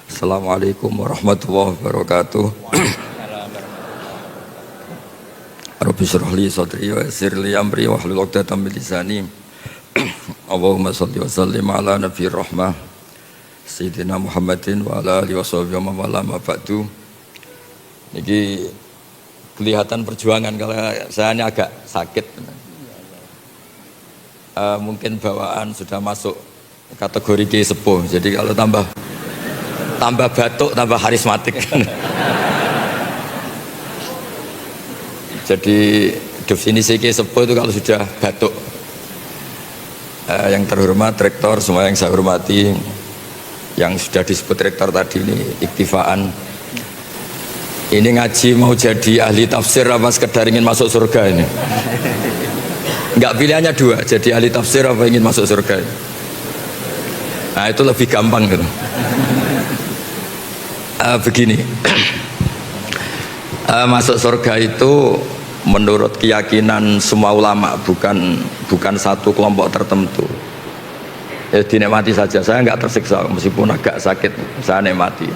Assalamualaikum warahmatullahi wabarakatuh. Rabbi shrah li sadri wa yassir li amri wahlul 'uqdatam min lisani. Allahumma shalli wa sallim ala nabiyir rahmah Sayyidina Muhammadin wa ala alihi washabihi wa man wala ma ba'du. Niki kelihatan perjuangan kalau saya ini agak sakit. Mungkin bawaan sudah masuk kategori Ki sepuh. Jadi kalau tambah batuk, tambah karismatik. Jadi definisi Ki sepuh itu kalau sudah batuk. Yang terhormat rektor, semua yang saya hormati, yang sudah disebut rektor tadi ini iktifaan. Ini ngaji mau jadi ahli tafsir apa sekedar ingin masuk surga ini? Enggak, pilihannya dua, jadi ahli tafsir apa ingin masuk surga. Nah itu lebih gampang gitu. Begini, masuk surga itu menurut keyakinan semua ulama, bukan satu kelompok tertentu. Ya dinikmati saja, saya nggak tersiksa meskipun agak sakit, saya nikmati.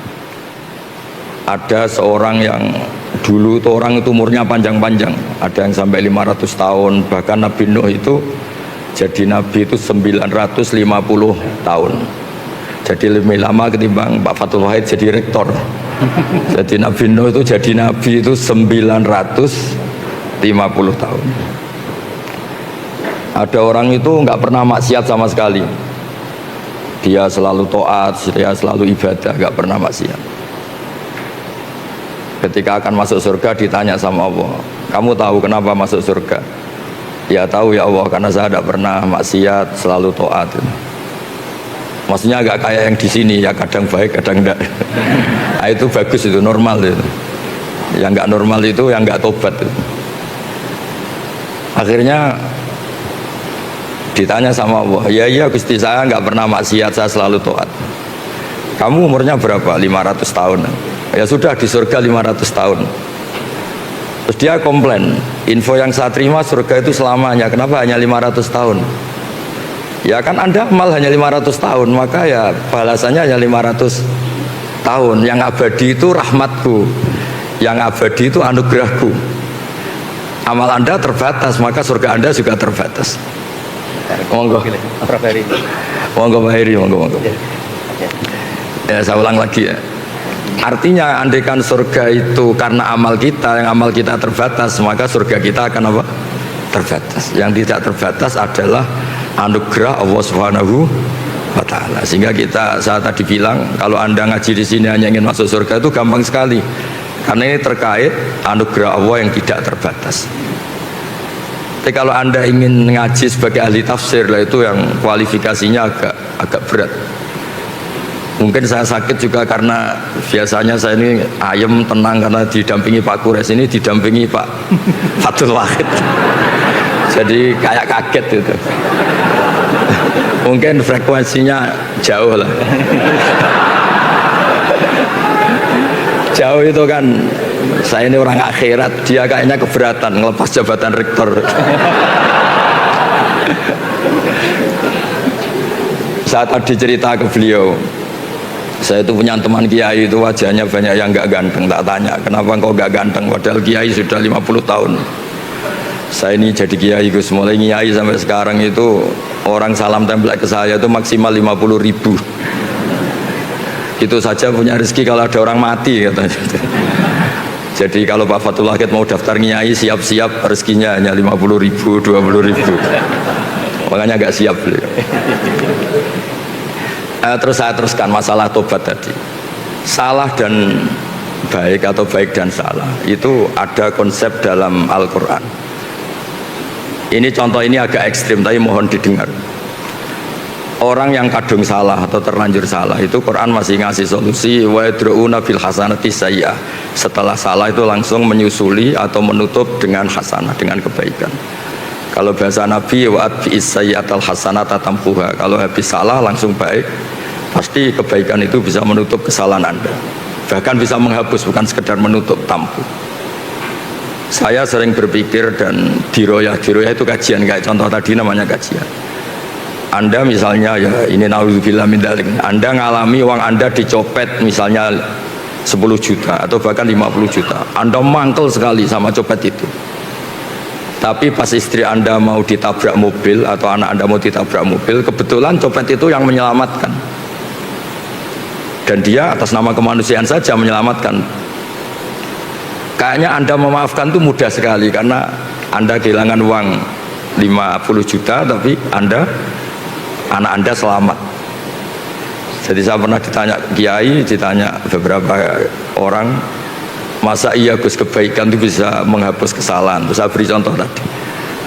Ada seorang yang dulu itu orang itu umurnya panjang-panjang, ada yang sampai 500 tahun, bahkan Nabi Nuh itu jadi Nabi itu 950 tahun. Jadi lebih lama ketimbang Pak Fathul Wahid jadi rektor. Jadi Nabi Nuh itu jadi Nabi itu 950 tahun. Ada orang itu nggak pernah maksiat sama sekali. Dia selalu taat, dia selalu ibadah, nggak pernah maksiat. Ketika akan masuk surga ditanya sama Allah, kamu tahu kenapa masuk surga? Ya tahu ya Allah, karena saya tidak pernah maksiat, selalu taat. Maksudnya agak kayak yang di sini ya, kadang baik kadang enggak. Nah, itu bagus, itu normal itu. Yang enggak normal itu yang enggak tobat itu. Akhirnya ditanya sama Allah, ya Gusti, saya enggak pernah maksiat, saya selalu taat. Kamu umurnya berapa? 500 tahun. Ya sudah, di surga 500 tahun. Terus dia komplain, info yang saya terima surga itu selamanya, kenapa hanya 500 tahun? Ya kan Anda amal hanya 500 tahun, maka ya balasannya hanya 500 tahun. Yang abadi itu rahmatku, yang abadi itu anugerahku. Amal Anda terbatas, maka surga Anda juga terbatas. Monggo Prof Heri. Monggo Pak Heri, monggo. Ya saya ulang lagi ya. Artinya andaikan surga itu karena amal kita, yang amal kita terbatas, maka surga kita akan apa? Terbatas. Yang tidak terbatas adalah anugerah Allah Subhanahu wa taala. Sehingga saya tadi bilang, kalau Anda ngaji di sini hanya ingin masuk surga itu gampang sekali. Karena ini terkait anugerah Allah yang tidak terbatas. Tapi kalau Anda ingin ngaji sebagai ahli tafsir, lah itu yang kualifikasinya agak berat. Mungkin saya sakit juga karena biasanya saya ini ayem tenang karena didampingi Pak Kures, ini didampingi Pak Fathul Wahid. Jadi kayak kaget itu. Mungkin frekuensinya jauh lah. Jauh itu kan, saya ini orang akhirat, dia kayaknya keberatan ngelepas jabatan rektor. Saya tadi cerita ke beliau, saya itu punya teman kiai itu wajahnya banyak yang nggak ganteng. Tak tanya, kenapa engkau nggak ganteng? Padahal kiai sudah 50 tahun. Saya ini jadi kiai Gus, mulai kiai sampai sekarang itu orang salam tempel ke saya itu maksimal 50.000. Itu saja punya rezeki kalau ada orang mati katanya. Jadi kalau Pak Fathul Wahid mau daftar kiai, siap-siap rezekinya hanya 50.000, 20.000. Makanya agak siap beliau. Terus saya teruskan masalah tobat tadi. Salah dan baik atau baik dan salah itu ada konsep dalam Al-Quran. Ini contoh ini agak ekstrim tapi mohon didengar. Orang yang kadung salah atau terlanjur salah itu Quran masih ngasih solusi, wa yadra'una bil hasanati sayyi'ah. Setelah salah itu langsung menyusuli atau menutup dengan hasanah, dengan kebaikan. Kalau bahasa Nabi, wa'at bi'is sayyi'atal hasanata tampuha. Kalau habis salah langsung baik, pasti kebaikan itu bisa menutup kesalahan Anda. Bahkan bisa menghapus, bukan sekedar menutup, tampu. Saya sering berpikir dan diroyah itu kajian, kayak contoh tadi namanya kajian. Anda misalnya, ya ini naudzubillah min dzalik, Anda ngalami uang Anda dicopet misalnya 10 juta atau bahkan 50 juta, Anda mangkel sekali sama copet itu. Tapi pas istri Anda mau ditabrak mobil atau anak Anda mau ditabrak mobil, kebetulan copet itu yang menyelamatkan, dan dia atas nama kemanusiaan saja menyelamatkan. Kayaknya Anda memaafkan itu mudah sekali karena Anda kehilangan uang 50 juta tapi anak Anda selamat. Jadi saya pernah ditanya kiai, ditanya beberapa orang, masa iya Gus kebaikan itu bisa menghapus kesalahan? Terus saya beri contoh tadi,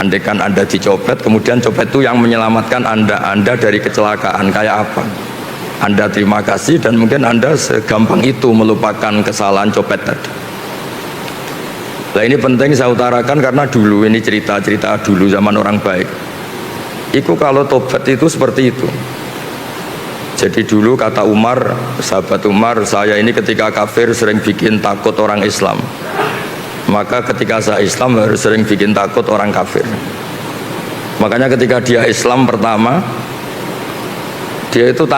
andaikan Anda dicopet, kemudian copet itu yang menyelamatkan Anda dari kecelakaan, kayak apa? Anda terima kasih dan mungkin Anda segampang itu melupakan kesalahan copet tadi. Nah ini penting saya utarakan karena dulu ini cerita-cerita dulu zaman orang baik. Itu kalau tobat itu seperti itu. Jadi dulu kata Umar, sahabat Umar, saya ini ketika kafir sering bikin takut orang Islam. Maka ketika saya Islam harus sering bikin takut orang kafir. Makanya ketika dia Islam pertama, dia itu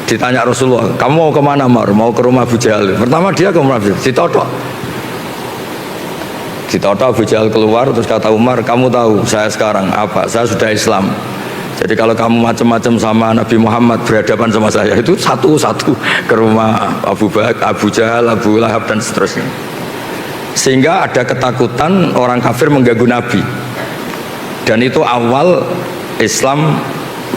ditanya Rasulullah, kamu mau kemana Mar? Mau ke rumah Abu Jahal. Pertama dia ke rumah Abu Jahal, ditotok Abu Jahal keluar, terus kata Umar, kamu tahu saya sekarang apa? Saya sudah Islam. Jadi kalau kamu macam-macam sama Nabi Muhammad berhadapan sama saya, itu satu-satu ke rumah Abu Jahal, Abu Lahab dan seterusnya. Sehingga ada ketakutan orang kafir mengganggu Nabi. Dan itu awal Islam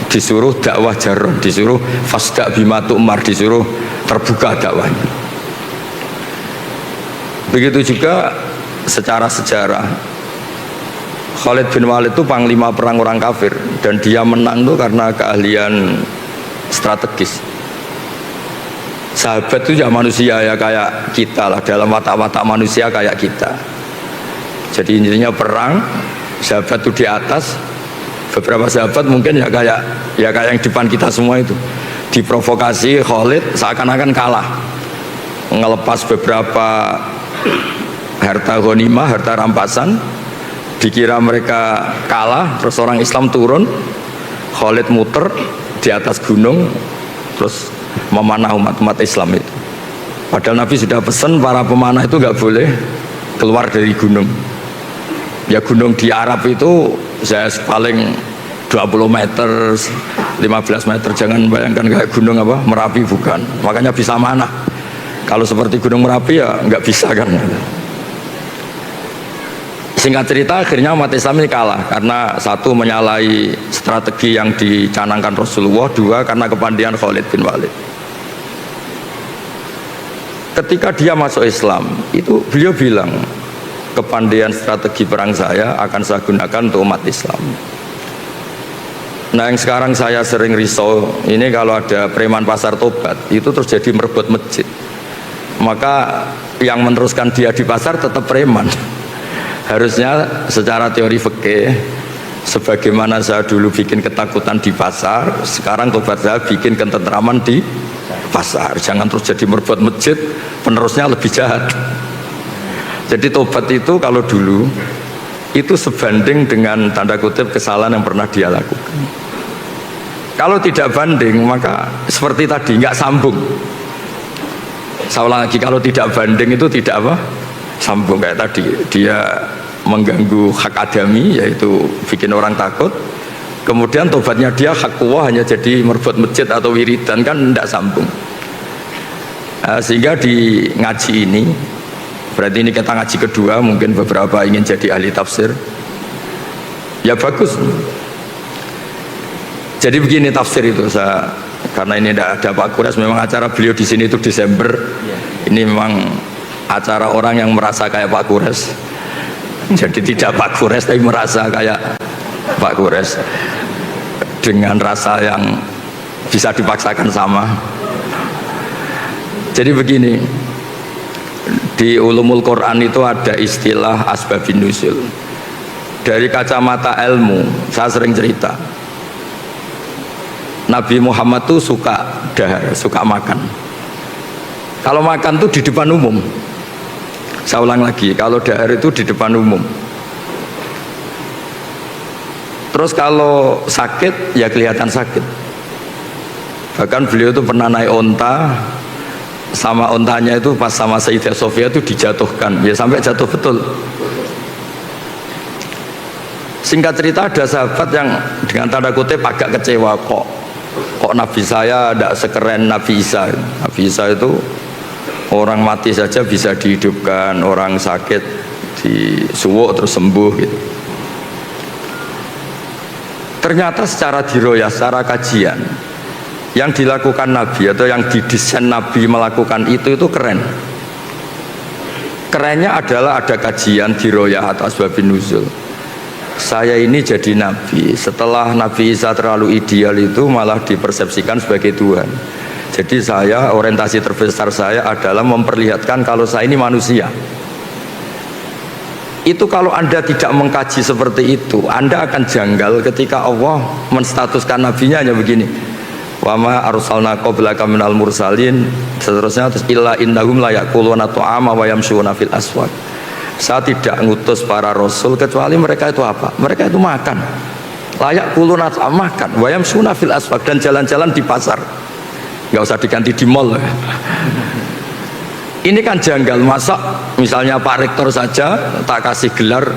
disuruh dakwah jarrah, disuruh fasda bima tu'mar, disuruh terbuka dakwahnya. Begitu juga secara sejarah, Khalid bin Walid itu panglima perang orang kafir, dan dia menang tuh karena keahlian strategis. Sahabat itu ya manusia ya kayak kita lah, dalam watak-watak manusia kayak kita. Jadi intinya perang, sahabat itu di atas, beberapa sahabat mungkin ya kayak yang depan kita semua itu. Diprovokasi Khalid seakan-akan kalah, ngelepas beberapa harta ghanimah, harta rampasan. Dikira mereka kalah, terus orang Islam turun, Khalid muter di atas gunung, terus memanah umat Islam itu. Padahal Nabi sudah pesan para pemanah itu nggak boleh keluar dari gunung. Ya gunung di Arab itu saya paling 20 meter, 15 meter, jangan bayangkan kayak gunung apa Merapi, bukan. Makanya bisa manah. Kalau seperti gunung Merapi ya nggak bisa kan. Singkat cerita akhirnya umat Islam ini kalah karena satu menyalahi strategi yang dicanangkan Rasulullah, dua karena kepandian Khalid bin Walid. Ketika dia masuk Islam itu beliau bilang, kepandian strategi perang saya akan saya gunakan untuk umat Islam. Nah yang sekarang saya sering risau ini, kalau ada preman pasar tobat itu terus jadi merebut masjid, maka yang meneruskan dia di pasar tetap preman. Harusnya secara teori fikih, sebagaimana saya dulu bikin ketakutan di pasar, sekarang tobat saya bikin ketentraman di pasar. Jangan terus jadi merebut masjid, penerusnya lebih jahat. Jadi tobat itu kalau dulu itu sebanding dengan tanda kutip kesalahan yang pernah dia lakukan. Kalau tidak banding maka seperti tadi nggak sambung. Saya ulang lagi, kalau tidak banding itu tidak apa? Sambung kayak tadi, dia mengganggu hak adami, yaitu bikin orang takut. Kemudian tobatnya dia hak kuwah, hanya jadi merebut masjid atau wiridan, kan tidak sambung. Sehingga di ngaji ini, berarti ini kita ngaji kedua, mungkin beberapa ingin jadi ahli tafsir, ya bagus. Jadi begini tafsir itu, karena ini tidak ada Pak Kures, memang acara beliau di sini itu Desember. Ini memang acara orang yang merasa kayak Pak Kures. Jadi tidak Pak Kures tapi merasa kayak Pak Kures, dengan rasa yang bisa dipaksakan sama. Jadi begini, di ulumul Quran itu ada istilah asbabun nuzul. Dari kacamata ilmu, saya sering cerita, Nabi Muhammad tuh suka dahar, suka makan. Kalau makan tuh di depan umum. Saya ulang lagi, kalau dahar itu di depan umum. Terus kalau sakit ya kelihatan sakit. Bahkan beliau itu pernah naik onta, sama ontanya itu pas sama Sayyidah Sofia itu dijatuhkan, ya sampai jatuh betul. Singkat cerita ada sahabat yang dengan tanda kutip agak kecewa, kok Nabi saya tidak sekeren Nabi Isa. Nabi Isa itu orang mati saja bisa dihidupkan, orang sakit disuwuk terus sembuh gitu. Ternyata secara diroyah, secara kajian yang dilakukan Nabi atau yang didesain Nabi melakukan itu keren. Kerennya adalah ada kajian diroyah atau asbabun nuzul. Saya ini jadi Nabi, setelah Nabi Isa terlalu ideal itu malah dipersepsikan sebagai Tuhan. Jadi saya, orientasi terbesar saya adalah memperlihatkan kalau saya ini manusia. Itu kalau Anda tidak mengkaji seperti itu, Anda akan janggal ketika Allah menstatuskan nabinya hanya begini. Wa ma arsalna qablaka minal mursalin, seterusnya terus illa innahum la yaquluna ta'ama wa yamshuna fil aswaq. Saya tidak ngutus para rasul kecuali mereka itu apa? Mereka itu makan. Layak kuluna makan, wa yamshuna fil aswaq, dan jalan-jalan di pasar. Enggak usah diganti di mall. Ini kan janggal, masa misalnya Pak Rektor saja tak kasih gelar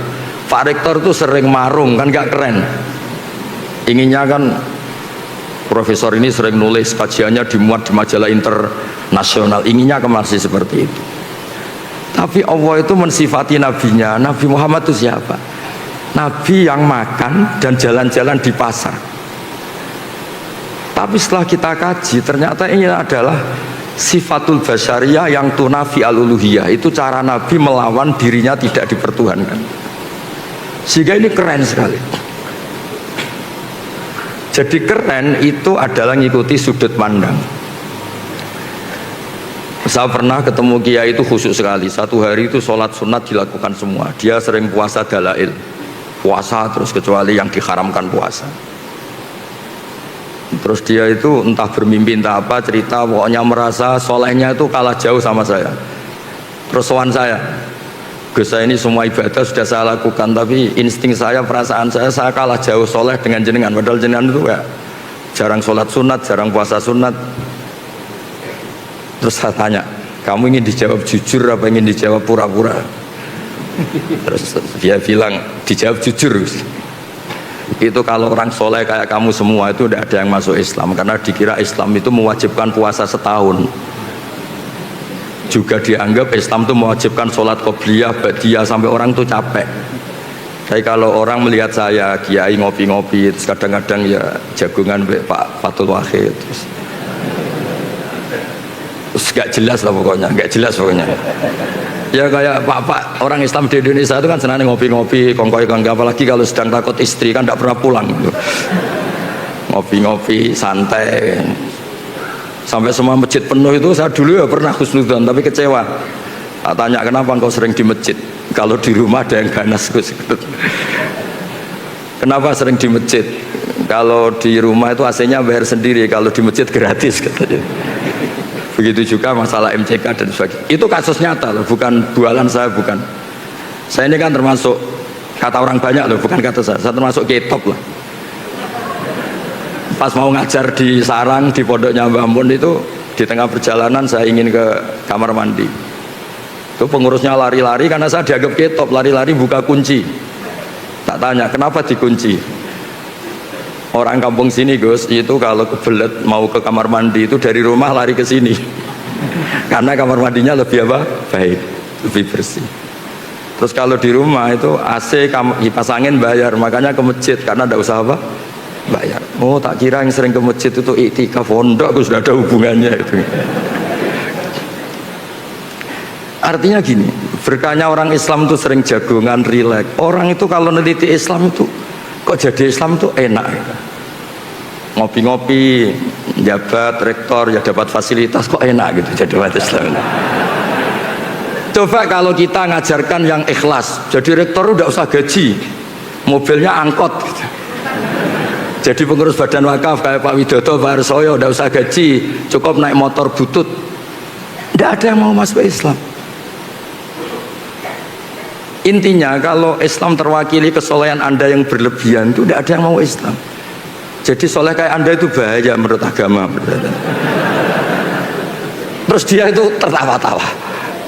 Pak Rektor itu sering marung, kan gak keren. Inginnya kan profesor ini sering nulis, kajiannya dimuat di majalah internasional, inginnya masih seperti itu. Tapi Allah itu mensifati nabinya, Nabi Muhammad itu siapa? Nabi yang makan dan jalan-jalan di pasar. Tapi setelah kita kaji, ternyata ini adalah sifatul basyariyah yang tunafi al-uluhiyah. Itu cara Nabi melawan dirinya tidak dipertuhankan. Sehingga ini keren sekali. Jadi keren itu adalah ngikuti sudut pandang. Saya pernah ketemu kiai itu khusyuk sekali. Satu hari itu sholat sunat dilakukan semua. Dia sering puasa dalail, puasa terus kecuali yang diharamkan puasa. Terus dia itu entah bermimpi entah apa, cerita pokoknya merasa solehnya itu kalah jauh sama saya. Terus sowan saya, Gus, saya ini semua ibadah sudah saya lakukan, tapi insting saya, perasaan saya kalah jauh soleh dengan jenengan. Padahal jenengan itu ya jarang sholat sunat, jarang puasa sunat. Terus saya tanya, kamu ingin dijawab jujur apa ingin dijawab pura-pura? Terus dia bilang, dijawab jujur. Itu kalau orang soleh kayak kamu semua itu tidak ada yang masuk Islam, karena dikira Islam itu mewajibkan puasa setahun. Juga dianggap Islam itu mewajibkan sholat qobliyah, ba'diyah, sampai orang tuh capek. Tapi kalau orang melihat saya kiai ngopi-ngopi, terus kadang-kadang ya jagungan Pak Fatul Wahid, terus gak jelas lah pokoknya, gak jelas pokoknya. Ya kayak pak orang Islam di Indonesia itu kan senang ngopi-ngopi, kongkoi-kongkoi, apalagi kalau sedang takut istri kan tidak pernah pulang gitu. Ngopi-ngopi santai sampai semua masjid penuh. Itu saya dulu ya pernah husnudzon tapi kecewa. Tak tanya kenapa engkau sering di masjid, kalau di rumah ada yang ganas. Kenapa sering di masjid? Kalau di rumah itu AC-nya bayar sendiri, kalau di masjid gratis katanya. Begitu juga masalah MCK dan sebagainya. Itu kasus nyata loh, bukan bualan saya, bukan. Saya ini kan termasuk, kata orang banyak loh, bukan kata saya termasuk ketop lah. Pas mau ngajar di sarang, di pondoknya Mbah Mun itu, di tengah perjalanan saya ingin ke kamar mandi. Itu pengurusnya lari-lari karena saya dianggap ketop, lari-lari buka kunci. Tak tanya, kenapa dikunci? Orang kampung sini Gus, itu kalau kebelet mau ke kamar mandi itu dari rumah lari ke sini. Karena kamar mandinya lebih apa? Baik, lebih bersih. Terus kalau di rumah itu AC kipas angin bayar, makanya ke masjid karena tidak usah apa? Bayar. Oh, tak kira yang sering ke masjid itu iktikaf pondok, aku sudah ada hubungannya itu. Artinya gini, berkahnya orang Islam itu sering jagongan, rileks. Orang itu kalau neliti Islam itu kok jadi Islam tuh enak gitu. Ngopi-ngopi, jabat rektor ya dapat fasilitas, kok enak gitu jadi umat Islam. Coba kalau kita ngajarkan yang ikhlas, jadi rektor udah usah gaji, mobilnya angkot gitu. Jadi pengurus badan wakaf kayak Pak Widodo, Pak Arsoyo udah usah gaji, cukup naik motor butut. Tidak ada yang mau masuk Islam. Intinya kalau Islam terwakili kesolehan Anda yang berlebihan itu tidak ada yang mau Islam. Jadi soleh kayak Anda itu bahaya menurut agama. Terus dia itu tertawa-tawa,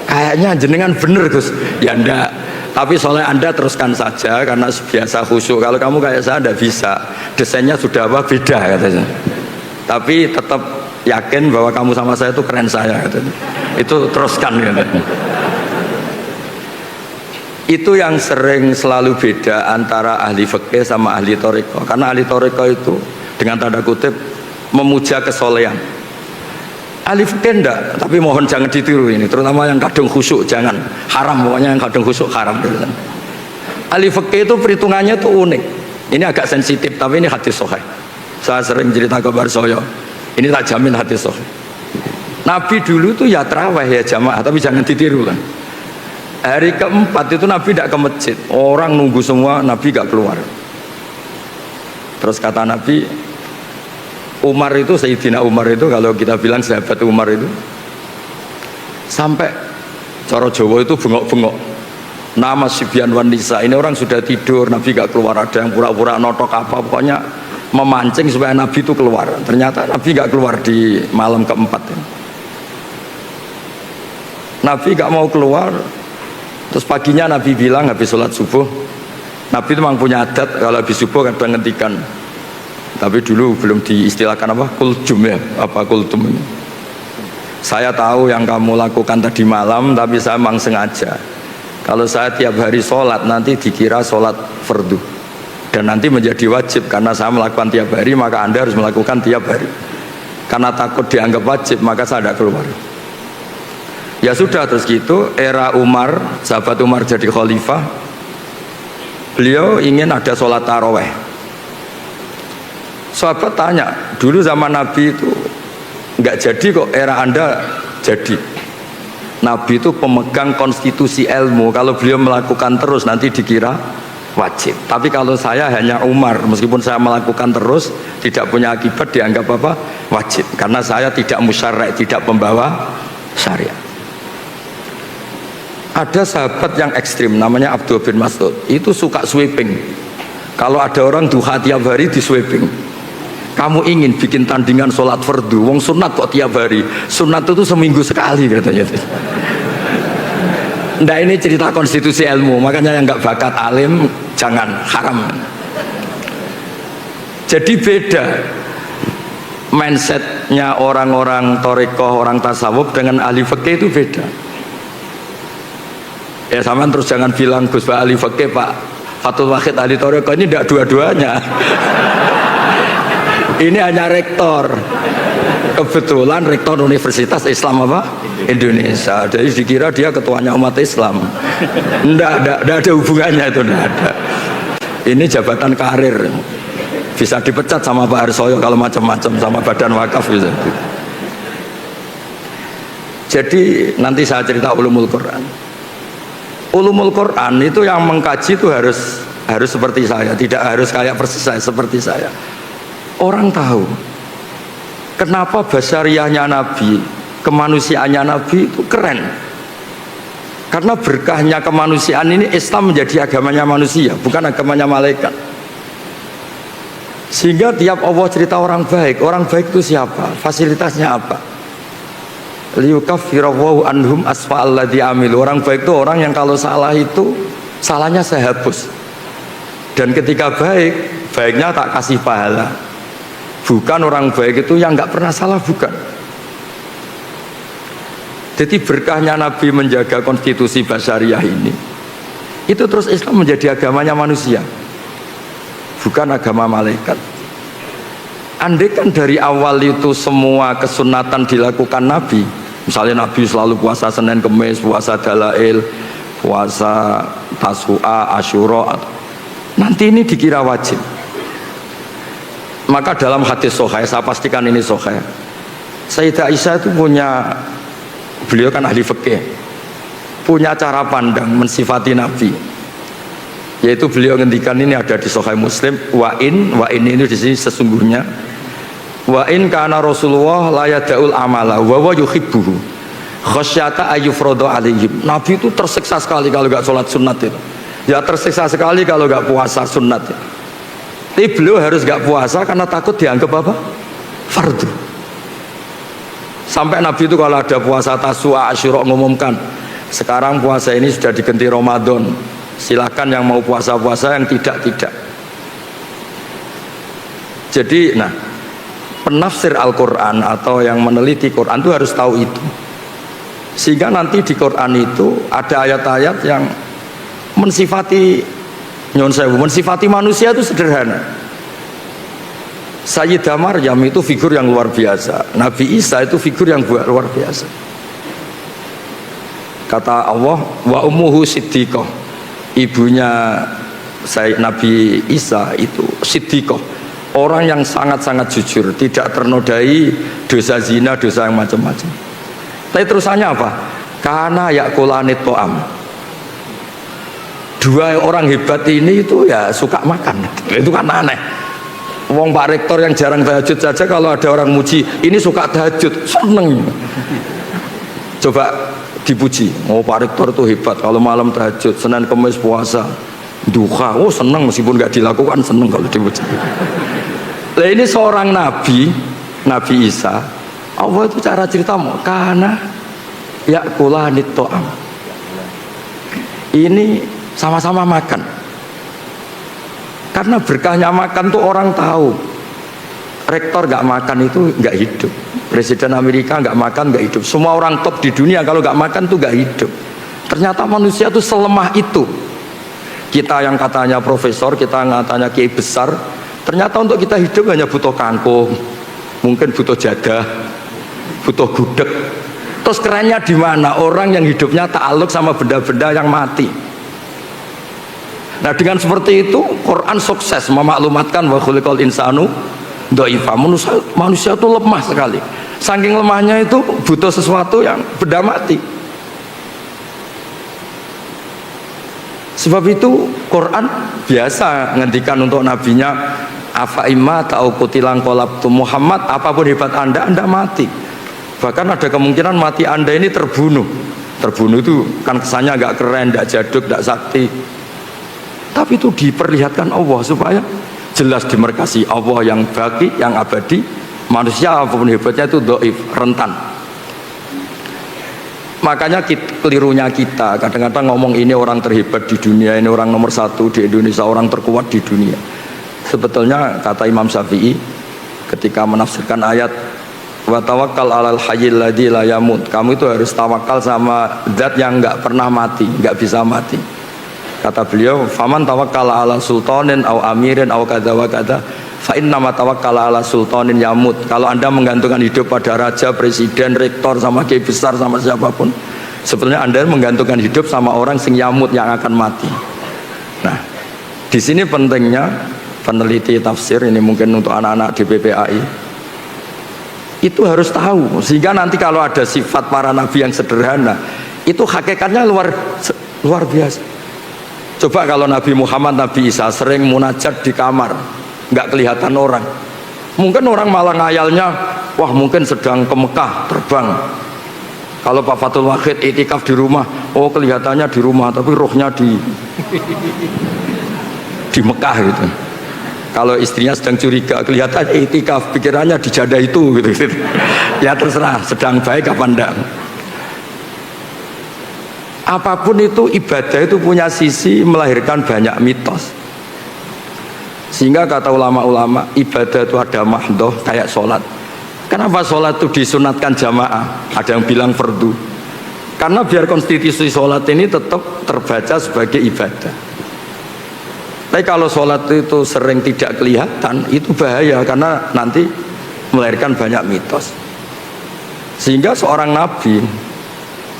kayaknya jenengan bener Gus. Ya enggak, tapi soleh Anda teruskan saja karena biasa khusyuk. Kalau kamu kayak saya enggak bisa, desainnya sudah beda katanya. Tapi tetap yakin bahwa kamu sama saya itu keren saya katanya. Itu teruskan katanya. Itu yang sering selalu beda antara ahli fikih sama ahli thariqah. Karena ahli thariqah itu dengan tanda kutip memuja kesolehan. Ahli fikih enggak, tapi mohon jangan ditiru ini, terutama yang kadung khusyuk jangan. Haram, pokoknya yang kadung khusyuk haram. Ahli fikih itu perhitungannya tuh unik. Ini agak sensitif, tapi ini hadis sahih. Saya sering cerita ke Barsoyo. Ini tak jamin hadis sahih. Nabi dulu tuh ya tarawih ya jamaah, tapi jangan ditiru kan. Hari keempat itu Nabi tidak ke masjid, orang nunggu semua, Nabi gak keluar. Terus kata Nabi, Umar itu, Sayyidina Umar itu, kalau kita bilang sahabat Umar itu, sampai cara Jawa itu bengok-bengok, nama Sibyan wan Nisa, ini orang sudah tidur, Nabi gak keluar, ada yang pura-pura notok apa, pokoknya memancing supaya Nabi itu keluar. Ternyata Nabi gak keluar di malam keempat ini. Nabi gak mau keluar. Terus paginya Nabi bilang habis sholat subuh, Nabi itu memang punya adat kalau habis subuh kadang ngentikan, tapi dulu belum diistilahkan apa kultum ya, apa kultum ini. Saya tahu yang kamu lakukan tadi malam, tapi saya memang sengaja. Kalau saya tiap hari sholat nanti dikira sholat fardu dan nanti menjadi wajib karena saya melakukan tiap hari, maka Anda harus melakukan tiap hari. Karena takut dianggap wajib, maka saya tidak keluar. Ya sudah, terus gitu era Umar, sahabat Umar jadi khalifah, beliau ingin ada sholat taraweh. Sahabat tanya, dulu zaman Nabi itu nggak jadi kok, era Anda jadi. Nabi itu pemegang konstitusi ilmu, kalau beliau melakukan terus nanti dikira wajib. Tapi kalau saya hanya Umar, meskipun saya melakukan terus tidak punya akibat, dianggap apa? Wajib, karena saya tidak musyarri', tidak pembawa syariat. Ada sahabat yang ekstrim namanya Abdul bin Mas'ud, itu suka sweeping. Kalau ada orang duha tiap hari di sweeping. Kamu ingin bikin tandingan sholat fardu, wong sunat kok tiap hari, sunat itu seminggu sekali katanya. Nah ini cerita konstitusi ilmu, makanya yang nggak bakat alim jangan, haram. Jadi beda mindsetnya orang-orang thariqah, orang tasawuf dengan ahli fikih itu beda. Ya sama, terus jangan bilang Gus Pak ahli fikih, Pak Fathul Wahid ahli thariqah, ini tidak dua-duanya. Ini hanya rektor, kebetulan rektor Universitas Islam apa? Indonesia. Jadi dikira dia ketuanya umat Islam. Enggak ada hubungannya itu, enggak ada. Ini jabatan karir, bisa dipecat sama Pak Harsoyo kalau macam-macam, sama badan wakaf bisa. Jadi nanti saya cerita ulumul Quran. Ulumul Quran itu yang mengkaji itu harus seperti saya, tidak harus kayak persis saya, seperti saya. Orang tahu kenapa basyariahnya Nabi, kemanusiaannya Nabi itu keren, karena berkahnya kemanusiaan ini Islam menjadi agamanya manusia, bukan agamanya malaikat. Sehingga tiap Allah cerita orang baik itu siapa, fasilitasnya apa? Liyukaffirahu anhum asfa'al ladzi amilu. Orang baik itu orang yang kalau salah itu salahnya saya hapus, dan ketika baiknya tak kasih pahala. Bukan orang baik itu yang nggak pernah salah, bukan. Jadi berkahnya Nabi menjaga konstitusi basyariah ini, itu terus Islam menjadi agamanya manusia, bukan agama malaikat. Andai kan dari awal itu semua kesunatan dilakukan Nabi, misalnya Nabi selalu puasa Senin Kemis, puasa Dalail, puasa Tasu'a, Asyura, nanti ini dikira wajib. Maka dalam hadis sahih, saya pastikan ini sahih, Sayyidah Aisyah itu beliau kan ahli fikih, punya cara pandang mensifati Nabi, yaitu beliau ngendikan, ini ada di Sahih Muslim, wa in ini di sini sesungguhnya, wa in kana Rasulullah la yada'ul amala wa yuhibbuhu. khasyata ayyufrodo alaihim. Nabi itu tersiksa sekali kalau nggak sholat sunat itu. Ya tersiksa sekali kalau nggak puasa sunat itu. Tapi beliau harus nggak puasa karena takut dianggap apa? Fardu. Sampai Nabi itu kalau ada puasa Tasua, Asyura ngumumkan, sekarang puasa ini sudah diganti Ramadan. Silakan yang mau puasa-puasa, yang tidak. Jadi, nah, penafsir Al-Quran atau yang meneliti Quran itu harus tahu itu. Sehingga nanti di Quran itu ada ayat-ayat yang mensifati mensifati manusia itu sederhana. Sayyidah Maryam itu figur yang luar biasa. Nabi Isa itu figur yang luar biasa. Kata Allah, wa ummuhu siddiqah. Ibunya Nabi Isa itu siddiqah, orang yang sangat-sangat jujur, tidak ternodai dosa zina, dosa yang macam-macam. Tapi terusannya apa? Karena yakulanit to'am. Dua orang hebat ini itu ya suka makan. Itu kan aneh. Wong Pak Rektor yang jarang tahajud saja kalau ada orang muji, ini suka tahajud, seneng. Coba dipuji, oh Pak Rektor itu hebat kalau malam tahajud, Senin Kamis puasa, duha, oh seneng meskipun nggak dilakukan, seneng kalau dipuji. Nah ini seorang Nabi Isa, Allah itu cara cerita karena yakulanit to'am. Ini sama-sama makan. Karena berkahnya makan tuh orang tahu. Rektor nggak makan itu nggak hidup. Presiden Amerika nggak makan nggak hidup. Semua orang top di dunia kalau nggak makan tuh nggak hidup. Ternyata manusia tuh selemah itu. Kita yang katanya profesor, kita katanya kiai besar, ternyata untuk kita hidup hanya butuh kangkung, mungkin butuh jadah, butuh gudeg. Terus kerennya di mana? Orang yang hidupnya ta'aluk sama benda-benda yang mati. Nah dengan seperti itu Quran sukses memaklumatkan wa khuliqal insanu dhaifa. Manusia itu lemah sekali. Saking lemahnya itu butuh sesuatu yang benda mati. Sebab itu Quran biasa ngendikan untuk nabinya, afa imma ta'u kutilang kolabtu Muhammad, apapun hebat anda mati. Bahkan ada kemungkinan mati anda ini terbunuh. Terbunuh itu kan kesannya agak keren, tidak jaduk, tidak sakti. Tapi itu diperlihatkan Allah supaya jelas dimerkasi Allah yang baki, yang abadi. Manusia apapun hebatnya itu dhaif, rentan. Makanya kelirunya kita kadang-kadang ngomong ini orang terhebat di dunia, ini orang nomor satu di Indonesia, orang terkuat di dunia. Sebetulnya kata Imam Syafi'i ketika menafsirkan ayat wa tawakkal 'alal hayyil ladzi la yamut, kamu itu harus tawakal sama zat yang enggak pernah mati, enggak bisa mati. Kata beliau, faman tawakkala ala sultanin au amirin au kadza wa kadza fa inna ma tawakkala ala sultanin yamut. Kalau Anda menggantungkan hidup pada raja, presiden, rektor, sama kiai besar, sama siapapun, sebetulnya Anda menggantungkan hidup sama orang sing yamut, yang akan mati. Nah, di sini pentingnya peneliti tafsir, ini mungkin untuk anak-anak di PPAI, itu harus tahu, sehingga nanti kalau ada sifat para nabi yang sederhana, itu hakikatnya luar biasa. Coba kalau Nabi Muhammad, Nabi Isa sering munajat di kamar, nggak kelihatan orang. Mungkin orang malah ngayalnya, wah mungkin sedang ke Mekah terbang. Kalau Pak Fatul Wahid itikaf di rumah, oh kelihatannya di rumah, tapi rohnya di Mekah gitu. Kalau istrinya sedang curiga, kelihatan itikaf, pikirannya di jadah itu gitu. Ya terserah, sedang baik apa enggak. Apapun itu ibadah itu punya sisi melahirkan banyak mitos. Sehingga kata ulama-ulama ibadah itu ada mahdoh kayak sholat. Kenapa sholat itu disunatkan jamaah? Ada yang bilang fardu. Karena biar konstitusi sholat ini tetap terbaca sebagai ibadah. Tapi kalau sholat itu sering tidak kelihatan, itu bahaya karena nanti melahirkan banyak mitos. Sehingga seorang nabi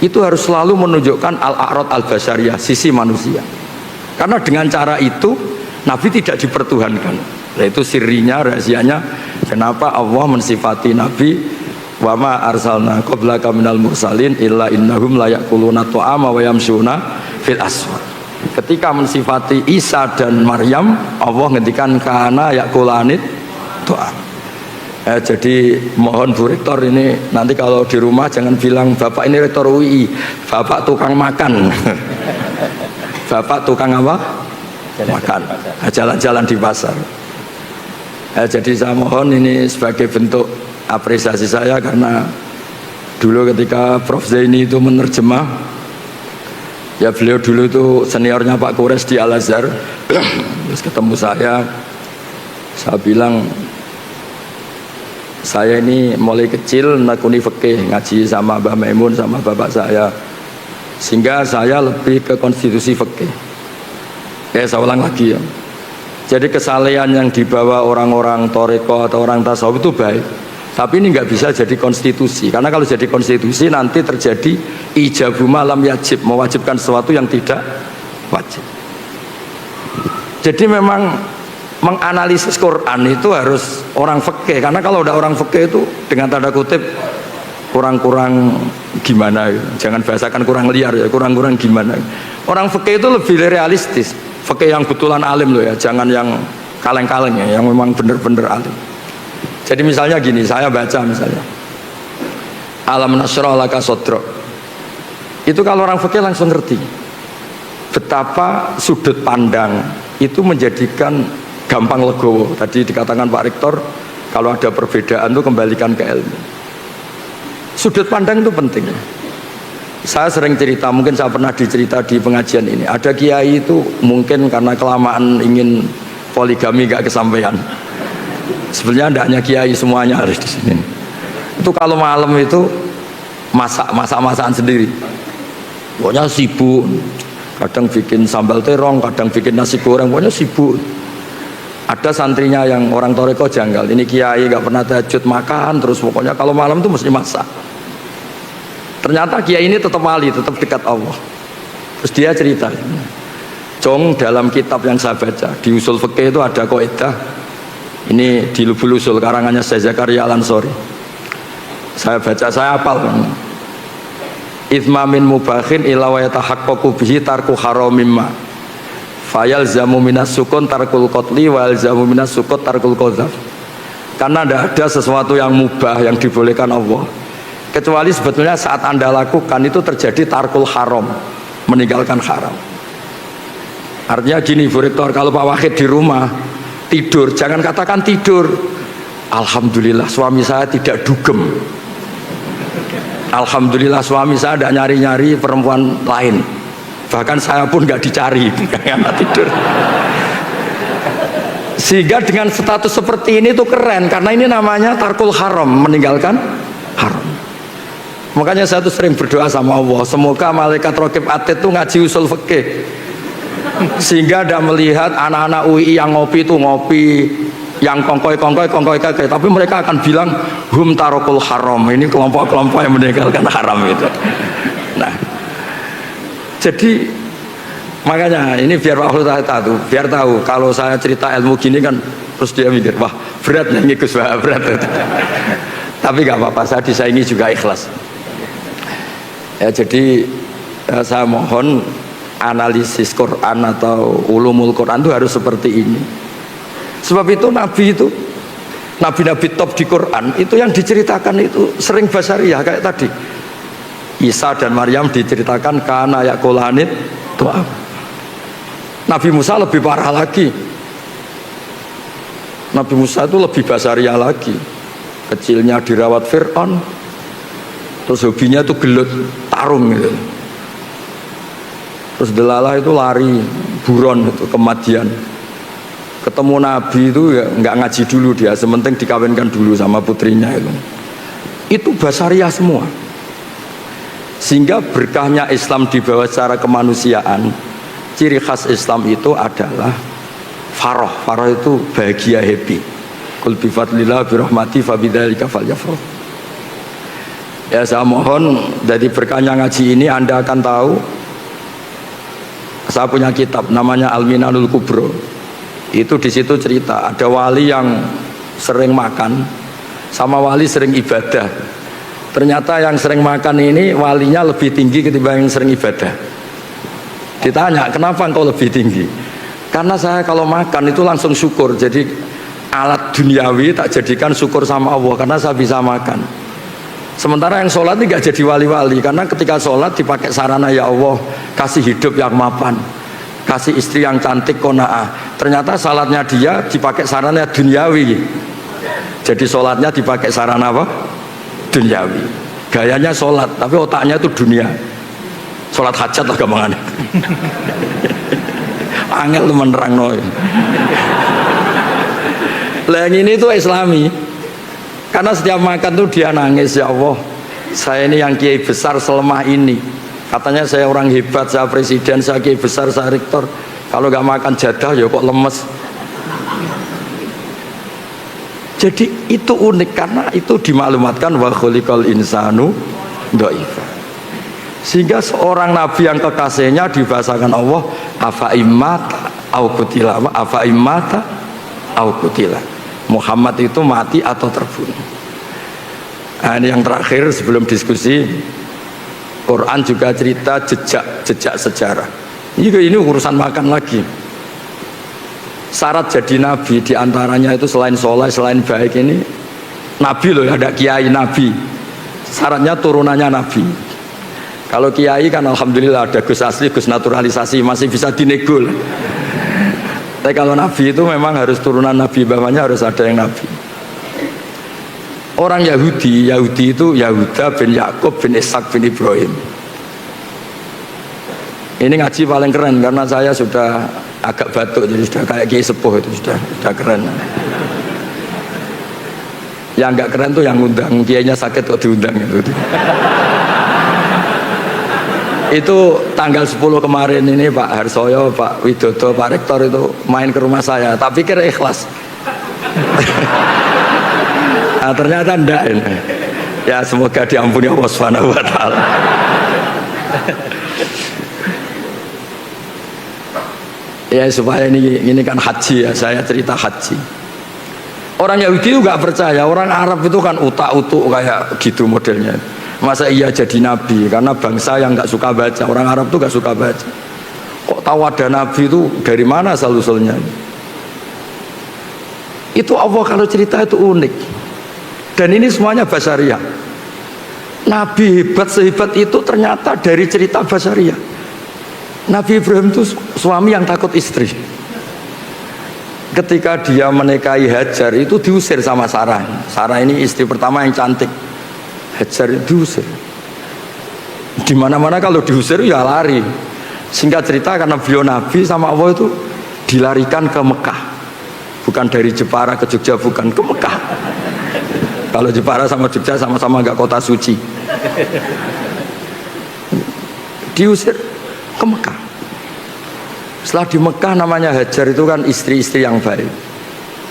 itu harus selalu menunjukkan al-a'rad al-basyariyah, sisi manusia. Karena dengan cara itu Nabi tidak dipertuhankan. Itu sirinya, rahasianya kenapa Allah mensifati Nabi wa ma arsalna qablaka minal mursalin illa innahum la ya'kuluna ta'ama wa yamshuna fil aswaq. Ketika mensifati Isa dan Maryam, Allah ngendikan kana ya'kulanit ta'am. Jadi mohon Bu Rektor ini nanti kalau di rumah jangan bilang Bapak ini Rektor UI, Bapak tukang makan. Bapak tukang apa? Makan. Jalan-jalan di pasar. Jadi saya mohon ini sebagai bentuk apresiasi saya karena dulu ketika Prof Zaini itu menerjemah, ya beliau dulu itu seniornya Pak Kures di Al Azhar. Terus ketemu saya bilang saya ini mulai kecil nekuni fikih, ngaji sama Mbah Maimun sama bapak saya, sehingga saya lebih ke konstitusi fikih. Saya ulang lagi ya. Jadi kesalehan yang dibawa orang-orang toreko atau orang tasawuf itu baik, tapi ini nggak bisa jadi konstitusi, karena kalau jadi konstitusi nanti terjadi ijabu malam yajib, mewajibkan sesuatu yang tidak wajib. Jadi memang menganalisis Quran itu harus orang fikih, karena kalau udah orang fikih itu dengan tanda kutip kurang-kurang gimana, jangan bahasakan kurang liar ya, kurang-kurang gimana. Orang fikih itu lebih realistis, fikih yang betulan alim loh ya, jangan yang kaleng-kaleng ya, yang memang bener-bener alim. Jadi misalnya gini, saya baca misalnya Alam nasrah laka sodrok, itu kalau orang fikih langsung ngerti betapa sudut pandang itu menjadikan gampang legowo. Tadi dikatakan Pak Rektor, kalau ada perbedaan itu kembalikan ke ilmu. Sudut pandang itu penting. Saya sering cerita, mungkin saya pernah dicerita di pengajian ini, ada kiai itu mungkin karena kelamaan ingin poligami gak kesampaian. Sebenarnya tidak hanya kiai, semuanya harus di sini. Itu kalau malam itu masakan sendiri. Pokoknya sibuk, kadang bikin sambal terong, kadang bikin nasi goreng, pokoknya sibuk. Ada santrinya yang orang toreko janggal, ini kiai gak pernah tahajud, makan terus, pokoknya kalau malam itu mesti masak. Ternyata kiai ini tetap wali, tetap dekat Allah. Terus dia cerita, Jong, dalam kitab yang saya baca di usul fikih itu ada kaidah, ini di Lubul Usul karangannya Syekh Zakaria Al-Ansori. Saya baca, saya hafal. Ithmamin mubakhin ila wa yatahaqqaqu bihi tarku haramimma fayal zamu minas sukun tarkul qatli wal zamu minas sukut tarkul qadzaf. Karena tidak ada sesuatu yang mubah yang dibolehkan Allah, kecuali sebetulnya saat Anda lakukan itu terjadi tarkul haram, meninggalkan haram. Artinya gini Bu Rektor, kalau Pak Wahid di rumah tidur, jangan katakan tidur alhamdulillah suami saya tidak dugem, alhamdulillah suami saya tidak nyari-nyari perempuan lain, bahkan saya pun nggak dicari karena tidur. Sehingga dengan status seperti ini tuh keren, karena ini namanya tarkul haram, meninggalkan haram. Makanya saya tuh sering berdoa sama Allah, semoga malaikat raqib atid tuh ngaji usul fikih, sehingga ada melihat anak-anak UI yang ngopi tuh ngopi, yang kongkoi, tapi mereka akan bilang hum tarokul haram, ini kelompok-kelompok yang meninggalkan haram itu. Nah, jadi makanya ini biar Pak Khul tahu, biar tahu kalau saya cerita ilmu gini kan, terus dia mikir wah berat nih Gus, berat. Tapi nggak apa-apa, saya disaingi juga ikhlas. Ya jadi saya mohon analisis Quran atau ulumul Quran itu harus seperti ini. Sebab itu Nabi-Nabi top di Quran itu yang diceritakan itu sering basariyah kayak tadi. Isa dan Maryam diceritakan kana yakulanit doa. Nabi Musa lebih parah lagi. Nabi Musa itu lebih basariyah lagi. Kecilnya dirawat Fir'aun, terus hobinya itu gelut tarung gitu. Terus delalah itu lari buron itu kematian. Ketemu Nabi itu ya nggak ngaji dulu dia, sementing dikawinkan dulu sama putrinya itu. Itu basariyah semua. Sehingga berkahnya Islam dibawa secara kemanusiaan. Ciri khas Islam itu adalah faroh. Faroh itu bahagia, happy. Qul bi fadlillah bi rahmati fa bidzalika falyafrah. Ya saya mohon dari berkahnya ngaji ini Anda akan tahu. Saya punya kitab namanya Al-Minanul Kubro. Itu di situ cerita ada wali yang sering makan sama wali sering ibadah. Ternyata yang sering makan ini walinya lebih tinggi ketimbang yang sering ibadah. Ditanya kenapa engkau lebih tinggi? Karena saya kalau makan itu langsung syukur. Jadi alat duniawi tak jadikan syukur sama Allah karena saya bisa makan. Sementara yang sholat ini gak jadi wali-wali karena ketika sholat dipakai sarana, ya Allah kasih hidup yang mapan, kasih istri yang cantik qanaah. Ternyata salatnya dia dipakai sarana duniawi. Jadi sholatnya dipakai sarana apa? Duniawi. Gayanya sholat tapi otaknya itu dunia. Sholat hajat lah gampangannya. Angel lu menerang no. Lah ini tuh Islami. Karena setiap makan tuh dia nangis, ya Allah, saya ini yang kiai besar selemah ini. Katanya saya orang hebat, saya presiden, saya kiai besar, saya rektor. Kalau nggak makan jadah ya kok lemes. Jadi itu unik karena itu dimaklumatkan wa khuliqal insanu dhaifa. Sehingga seorang nabi yang kekasihnya dibahasakan Allah afa immata au qutila, afa immata au qutila. Muhammad itu mati atau terbunuh. Nah, ini yang terakhir sebelum diskusi. Quran juga cerita jejak sejarah. Ini urusan makan lagi. Syarat jadi nabi diantaranya itu selain soleh, selain baik ini nabi loh, ada kiai nabi. Syaratnya turunannya nabi. Kalau kiai kan alhamdulillah ada Gus asli, Gus naturalisasi, masih bisa dinego. Tapi kalau nabi itu memang harus turunan nabi, bapaknya harus ada yang nabi. Orang Yahudi itu Yahuda bin Yakub bin Ishak bin Ibrahim. Ini ngaji paling keren karena saya sudah agak batuk, jadi sudah kayak kiai sepuh, itu sudah keren. Yang nggak keren tuh yang ngundang, kiainya sakit kok diundang gitu. Itu tanggal 10 kemarin ini Pak Harsoyo, Pak Widodo, Pak Rektor itu main ke rumah saya, tak pikir ikhlas. Nah, ternyata enggak ini. Ya semoga diampuni Allah Subhanahu wa taala. Ya supaya ini kan haji ya, saya cerita haji. Orang Yahudi itu nggak percaya, orang Arab itu kan utak-utuk kayak gitu modelnya. Masa iya jadi nabi? Karena bangsa yang nggak suka baca, orang Arab tuh nggak suka baca. Kok tahu ada nabi itu dari mana asal-usulnya? Itu Allah kalau cerita itu unik. Dan ini semuanya basyariah. Nabi hebat sehebat itu ternyata dari cerita basyariah. Nabi Ibrahim itu suami yang takut istri. Ketika dia menikahi Hajar itu diusir sama Sarah. Sarah ini istri pertama yang cantik. Hajar diusir. Di mana-mana kalau diusir ya lari. Singkat cerita karena beliau Nabi sama Allah itu dilarikan ke Mekah. Bukan dari Jepara ke Jogja, bukan ke Mekah. Kalau Jepara sama Jogja sama-sama nggak kota suci. Diusir ke Mekah. Setelah di Mekah namanya Hajar itu kan istri-istri yang baik.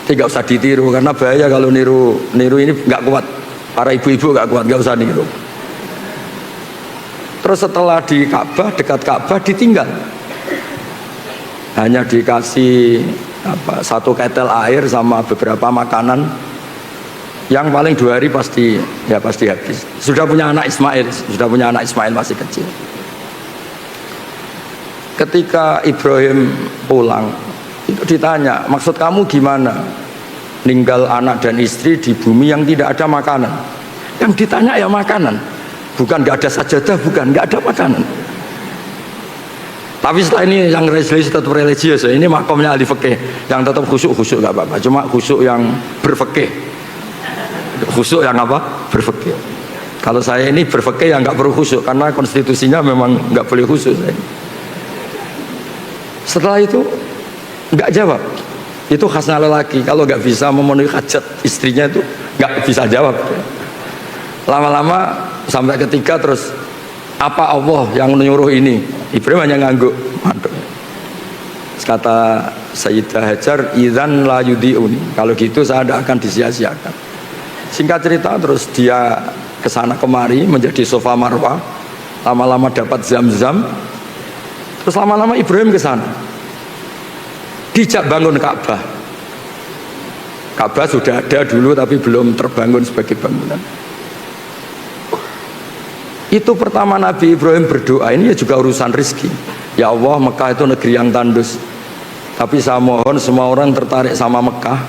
Tidak usah ditiru karena bahaya kalau niru ini nggak kuat. Para ibu-ibu nggak kuat, nggak usah niru. Terus setelah di Ka'bah, dekat Ka'bah ditinggal. Hanya dikasih satu ketel air sama beberapa makanan yang paling 2 hari pasti habis. Sudah punya anak Ismail masih kecil. Ketika Ibrahim pulang, itu ditanya, maksud kamu gimana? Ninggal anak dan istri di bumi yang tidak ada makanan. Yang ditanya ya makanan, bukan nggak ada sajadah, bukan nggak ada makanan. Tapi setelah ini yang religius tetap religius, ini makomnya ahli fikih, yang tetap khusyuk nggak apa-apa, cuma khusyuk yang berfikih, khusyuk yang apa berfikih. Kalau saya ini berfikih yang nggak perlu khusyuk karena konstitusinya memang nggak boleh khusyuk. Setelah itu nggak jawab. Itu khasnya lelaki, kalau nggak bisa memenuhi hajat istrinya itu nggak bisa jawab. Lama-lama sampai ketiga terus, apa Allah yang menyuruh ini? Ibrahim hanya ngangguk, mantuk. Kata Sayyidah Hajar, idzan la yudiuni, kalau gitu saya tidak akan disia-siakan. Singkat cerita terus dia kesana kemari menjadi sofa marwah, lama-lama dapat zam-zam, terus lama-lama Ibrahim kesana. Dijak bangun Ka'bah. Ka'bah sudah ada dulu tapi belum terbangun sebagai bangunan. Itu pertama Nabi Ibrahim berdoa, ini juga urusan rezeki. Ya Allah, Mekah itu negeri yang tandus. Tapi saya mohon semua orang tertarik sama Mekah.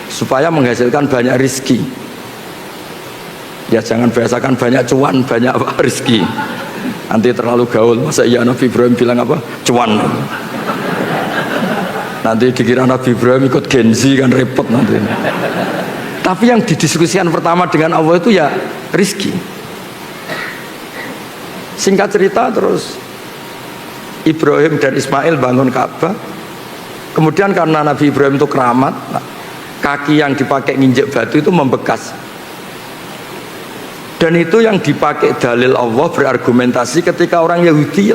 supaya menghasilkan banyak rizki. Ya jangan biasakan banyak cuan, banyak apa, rizki. Nanti terlalu gaul. Masa iya Nabi Ibrahim bilang apa? Cuan. Nanti dikira Nabi Ibrahim ikut Gen Z kan repot nanti. Tapi yang didiskusikan pertama dengan Allah itu ya rizki. Singkat cerita terus Ibrahim dan Ismail bangun Ka'bah. Kemudian karena Nabi Ibrahim itu keramat, kaki yang dipakai nginjek batu itu membekas. Dan itu yang dipakai dalil Allah berargumentasi ketika orang Yahudi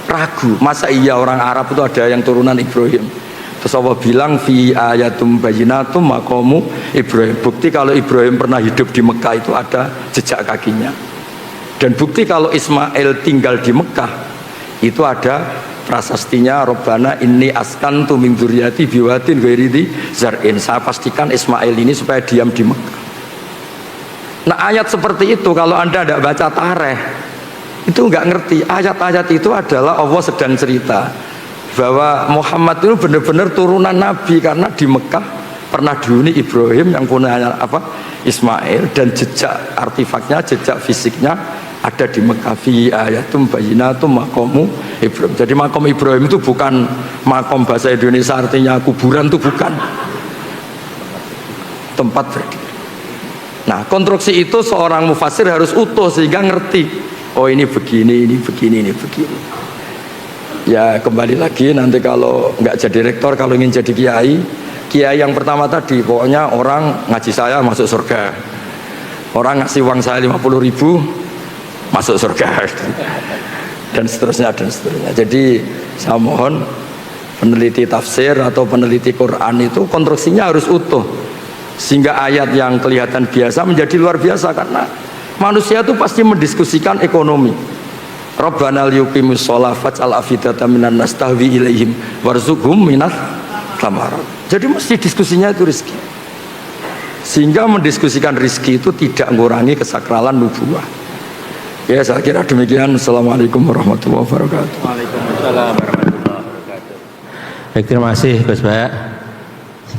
ragu, masa iya orang Arab itu ada yang turunan Ibrahim. Terus Allah bilang fi ayatum bayyinatum maqamu Ibrahim. Bukti kalau Ibrahim pernah hidup di Mekah itu ada jejak kakinya. Dan bukti kalau Ismail tinggal di Mekah itu ada prasastinya Robbana inni askantu min dzurriyyati biwadin ghairi zar'in. Saya pastikan Ismail ini supaya diam di Mekah. Nah ayat seperti itu kalau Anda tidak baca tarikh itu nggak ngerti. Ayat-ayat itu adalah Allah sedang cerita bahwa Muhammad itu benar-benar turunan Nabi karena di Mekah pernah dihuni Ibrahim yang punya apa Ismail, dan jejak artefaknya, jejak fisiknya ada di Mekah. Fi ayatum bayyinatum maqamu Ibrahim. Jadi makom Ibrahim itu bukan makom bahasa Indonesia artinya kuburan, itu bukan, tempat berdiri. Nah konstruksi itu seorang mufassir harus utuh sehingga ngerti, oh ini begini, ini begini, ini begini. Ya kembali lagi nanti kalau nggak jadi rektor, kalau ingin jadi kiai yang pertama tadi pokoknya orang ngaji saya masuk surga, orang ngasih uang saya 50.000 masuk surga, dan seterusnya dan seterusnya. Jadi saya mohon peneliti tafsir atau peneliti Quran itu konstruksinya harus utuh sehingga ayat yang kelihatan biasa menjadi luar biasa, karena manusia itu pasti mendiskusikan ekonomi. Rabbana liyuqimus shalah faj'al afidatan minan nas tahwi ilaihim warzuqhum minats thamarat. Jadi mesti diskusinya itu rizki, sehingga mendiskusikan rizki itu tidak mengurangi kesakralan nubuwah. Ya saya kira demikian. Assalamualaikum warahmatullahi wabarakatuh. Waalaikumsalam warahmatullahi wabarakatuh. Baik, terima kasih Gus Baak.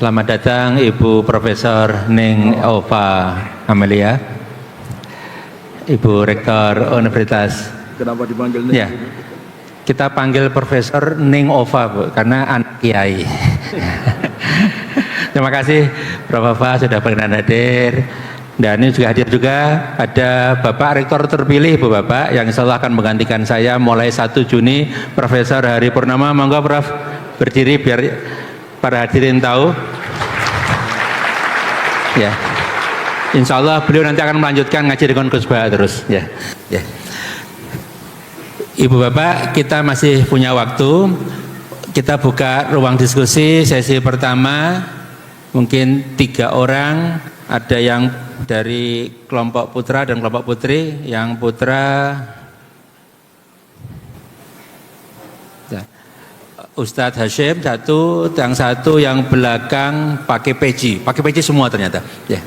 Selamat datang Ibu Profesor Ning Ova Amelia, Ibu Rektor Universitas. Kenapa dipanggil Ning? Ya, kita panggil Profesor Ning Ova Bu, karena anak kiai. Terima kasih Prof. sudah berkenan hadir. Dan ini juga hadir juga ada Bapak Rektor terpilih Bu Bapak yang insya Allah akan menggantikan saya mulai 1 Juni, Profesor Hari Purnama. Monggo Prof berdiri biar para hadirin tahu. Ya, insya Allah beliau nanti akan melanjutkan ngaji dengan Gus Baak terus. Ya, ya. Ibu Bapak, kita masih punya waktu. Kita buka ruang diskusi sesi pertama. Mungkin 3 orang. Ada yang dari kelompok putra dan kelompok putri. Yang putra ya. Ustadz Hashim satu, yang satu yang belakang pakai peci semua ternyata. Ya,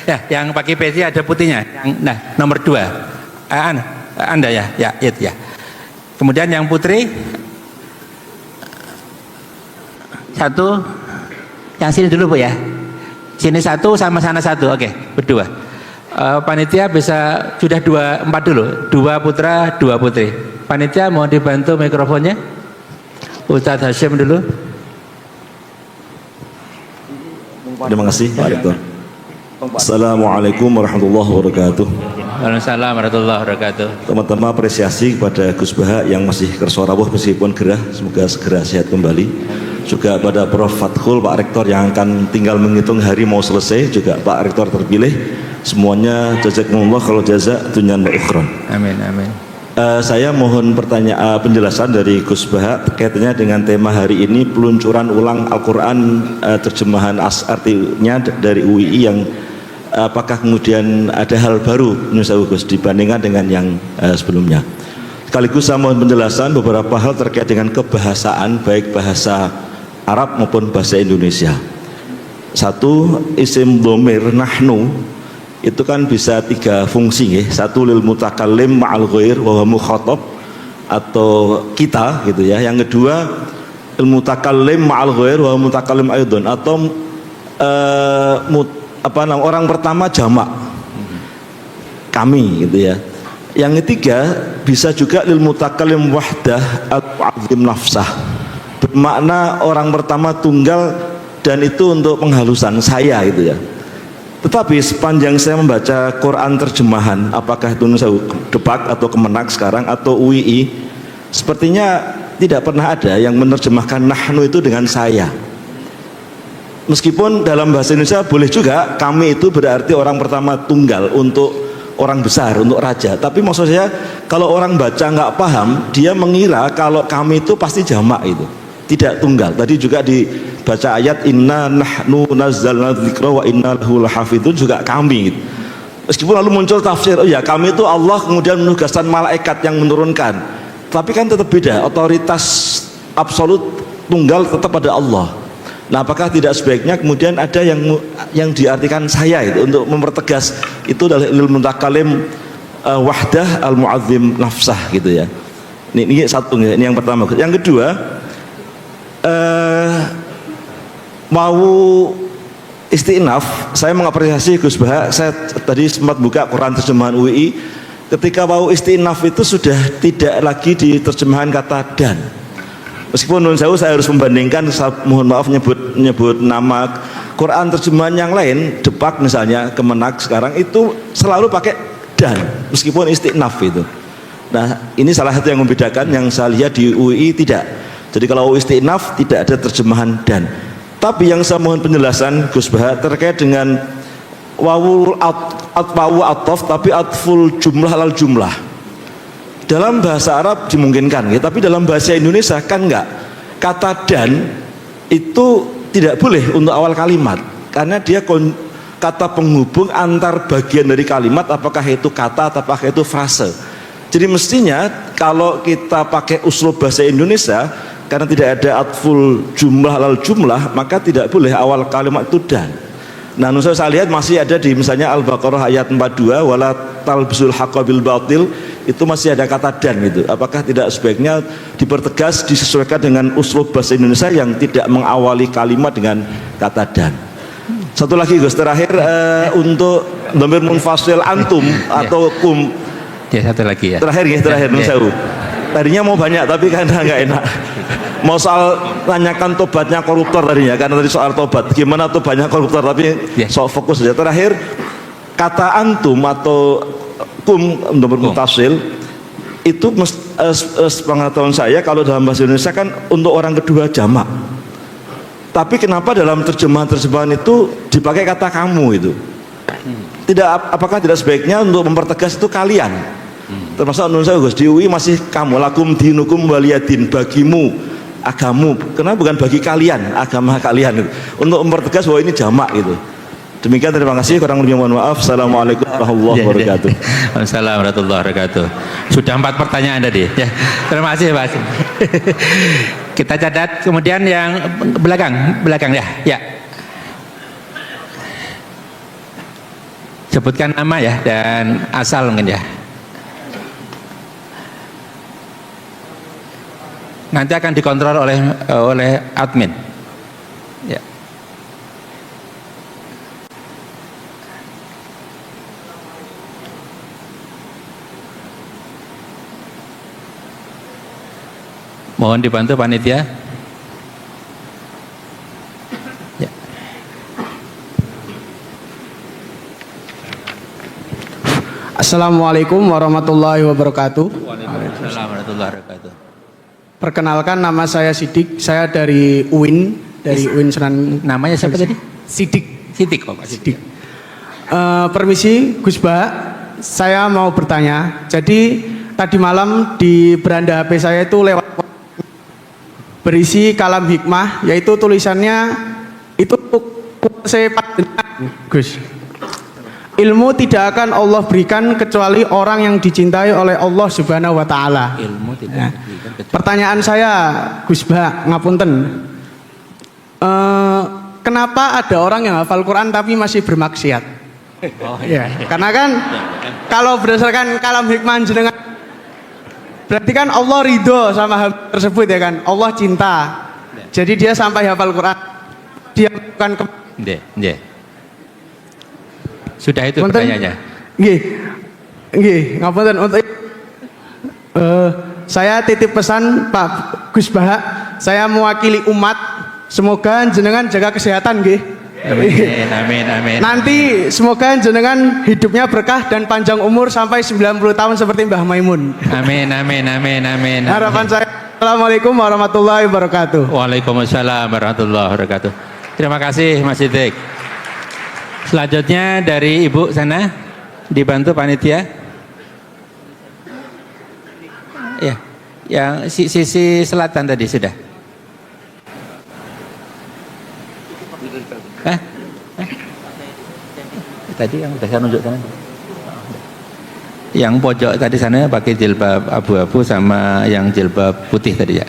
ya yang pakai peci ada putihnya. Yang, nah nomor 2 Anda ya, ya itu ya. Kemudian yang putri satu, yang sini dulu Bu ya. Sini satu sama sana satu, oke, berdua. Panitia bisa sudah 4 dulu, 2 putra, 2 putri. Panitia mau dibantu mikrofonnya. Ustadz Hashim dulu. Terima kasih Pak Rektor. Assalamualaikum warahmatullahi wabarakatuh. Waalaikumsalam warahmatullahi wabarakatuh. Teman-teman apresiasi kepada Gus Baak yang masih kersorawuh meskipun gerah, semoga segera sehat kembali. Juga pada Prof Fathul, Pak Rektor yang akan tinggal menghitung hari mau selesai, juga Pak Rektor terpilih. Semuanya jazakumullah kalau jazak dunyan wa ukhron. Amin amin. Saya mohon penjelasan dari Gus Baak kaitannya dengan tema hari ini, peluncuran ulang Al-Quran, terjemahan artinya dari UII yang apakah kemudian ada hal baru Gus dibandingkan dengan yang sebelumnya. Sekaligus saya mohon penjelasan beberapa hal terkait dengan kebahasaan, baik bahasa Arab maupun bahasa Indonesia. Satu, isim dhamir nahnu itu kan bisa 3 fungsi ya. Satu lil mutakallim ma'al ghair wa huwa mukhatab atau kita gitu ya. Yang kedua il mutakallim ma'al ghair wa huwa mutakallim aidon, atau orang pertama jamak, kami gitu ya. Yang ketiga bisa juga lil mutakallim wahdah atau azim nafsah, bermakna orang pertama tunggal dan itu untuk penghalusan saya gitu ya. Tetapi sepanjang saya membaca Quran terjemahan, apakah itu Nusa Depak atau Kemenak sekarang atau UII, sepertinya tidak pernah ada yang menerjemahkan nahnu itu dengan saya. Meskipun dalam bahasa Indonesia boleh juga kami itu berarti orang pertama tunggal untuk orang besar, untuk raja. Tapi maksud saya kalau orang baca nggak paham, dia mengira kalau kami itu pasti jamak itu, tidak tunggal. Tadi juga dibaca ayat inna nahnu nazzalna dzikra wa inna lahu lahafidun, juga kami gitu. Meskipun lalu muncul tafsir, oh ya kami itu Allah kemudian menugaskan malaikat yang menurunkan, tapi kan tetap beda, otoritas absolut tunggal tetap pada Allah. Nah, apakah tidak sebaiknya kemudian ada yang diartikan saya itu untuk mempertegas itu dari ilmu mutakallim wahdah al muazzim nafsah gitu ya. Ini satu, ini yang pertama. Yang kedua, mau istinaf, saya mengapresiasi Gus Baha. Saya tadi sempat buka Quran terjemahan UI, ketika mau istinaf itu sudah tidak lagi di terjemahan kata dan. Meskipun nun sewu saya harus membandingkan, mohon maaf nyebut nama Quran terjemahan yang lain, Depak misalnya, Kemenak sekarang itu selalu pakai dan meskipun istinaf itu. Nah, ini salah satu yang membedakan, yang saya lihat di UI tidak. Jadi kalau istinaf tidak ada terjemahan dan. Tapi yang saya mohon penjelasan Gus Baha terkait dengan wawu atof tapi atful jumlah lal jumlah. Dalam bahasa Arab dimungkinkan, ya, tapi dalam bahasa Indonesia kan enggak. Kata dan itu tidak boleh untuk awal kalimat, karena dia kata penghubung antar bagian dari kalimat, apakah itu kata apakah itu frase. Jadi mestinya kalau kita pakai uslub bahasa Indonesia, karena tidak ada atful jumlah lal jumlah, maka tidak boleh awal kalimat itu dan. Nah, saya lihat masih ada di misalnya Al-Baqarah ayat 42, wala talbisul haqqa bil batil, itu masih ada kata dan gitu. Apakah tidak sebaiknya dipertegas, disesuaikan dengan uslub bahasa Indonesia yang tidak mengawali kalimat dengan kata dan. Satu lagi Gus, terakhir untuk dhamir munfasil antum atau kum. Ya, satu lagi ya. Terakhir Nusa. Tadinya mau banyak tapi karena nggak enak. Mau soal tanyakan tobatnya koruptor tadinya, karena tadi soal tobat gimana tobatnya koruptor, tapi soal fokus saja. Terakhir kata antum atau kum untuk mutasil itu pengetahuan saya kalau dalam bahasa Indonesia kan untuk orang kedua jamak, tapi kenapa dalam terjemahan itu dipakai kata kamu itu? Tidak, apakah tidak sebaiknya untuk mempertegas itu kalian? Termasuk Nun saya Gus, di UI masih kamu, lakum dinukum waliyadin, bagimu agamu, kenapa bukan bagi kalian, agama kalian gitu. Untuk mempertegas bahwa ini jamak gitu. Demikian, terima kasih, kurang lebih mohon maaf. Assalamualaikum warahmatullahi wabarakatuh. Waalaikumsalam warahmatullahi wabarakatuh. Sudah 4 pertanyaan tadi ya. Terima kasih Pak. Kita catat, kemudian yang belakang ya. Ya. Sebutkan nama ya dan asal mungkin ya. Nanti akan dikontrol oleh admin. Ya. Mohon dibantu panitia. Ya. Assalamualaikum warahmatullahi wabarakatuh. Waalaikumsalam warahmatullahi wabarakatuh. Perkenalkan, nama saya Sidik, saya dari UIN, UIN Senan. Namanya siapa tadi? Sidik. Sidik, Pak Sidik. Permisi Gus Bah, saya mau bertanya. Jadi tadi malam di beranda HP saya itu lewat berisi kalam hikmah, yaitu tulisannya itu Gus. Ilmu tidak akan Allah berikan kecuali orang yang dicintai oleh Allah Subhanahu wa taala. Ilmu tidak diberikan kecuali. Pertanyaan saya Gus Bah, ngapunten. Kenapa ada orang yang hafal Quran tapi masih bermaksiat? Oh Ya, karena kan kalau berdasarkan kalam hikmah jenengan, berarti kan Allah ridho sama hal tersebut ya kan, Allah cinta. Jadi dia sampai hafal Quran, dia bukan Nggih. Sudah itu Wonten- pertanyaannya. Nggih, ngapunten untuk saya titip pesan Pak Gus Bahak, saya mewakili umat, semoga jenengan jaga kesehatan nggih. Amin. Nanti semoga jenengan hidupnya berkah dan panjang umur sampai 90 tahun seperti Mbah Maimun. Amin. Harapan saya. Assalamualaikum warahmatullahi wabarakatuh. Waalaikumsalam warahmatullahi wabarakatuh. Terima kasih Mas Siddiq. Selanjutnya dari Ibu sana, dibantu panitia. Ya, yang sisi selatan tadi sudah. Tadi yang udah saya nunjukkan. Yang pojok tadi sana pakai jilbab abu-abu sama yang jilbab putih tadi ya.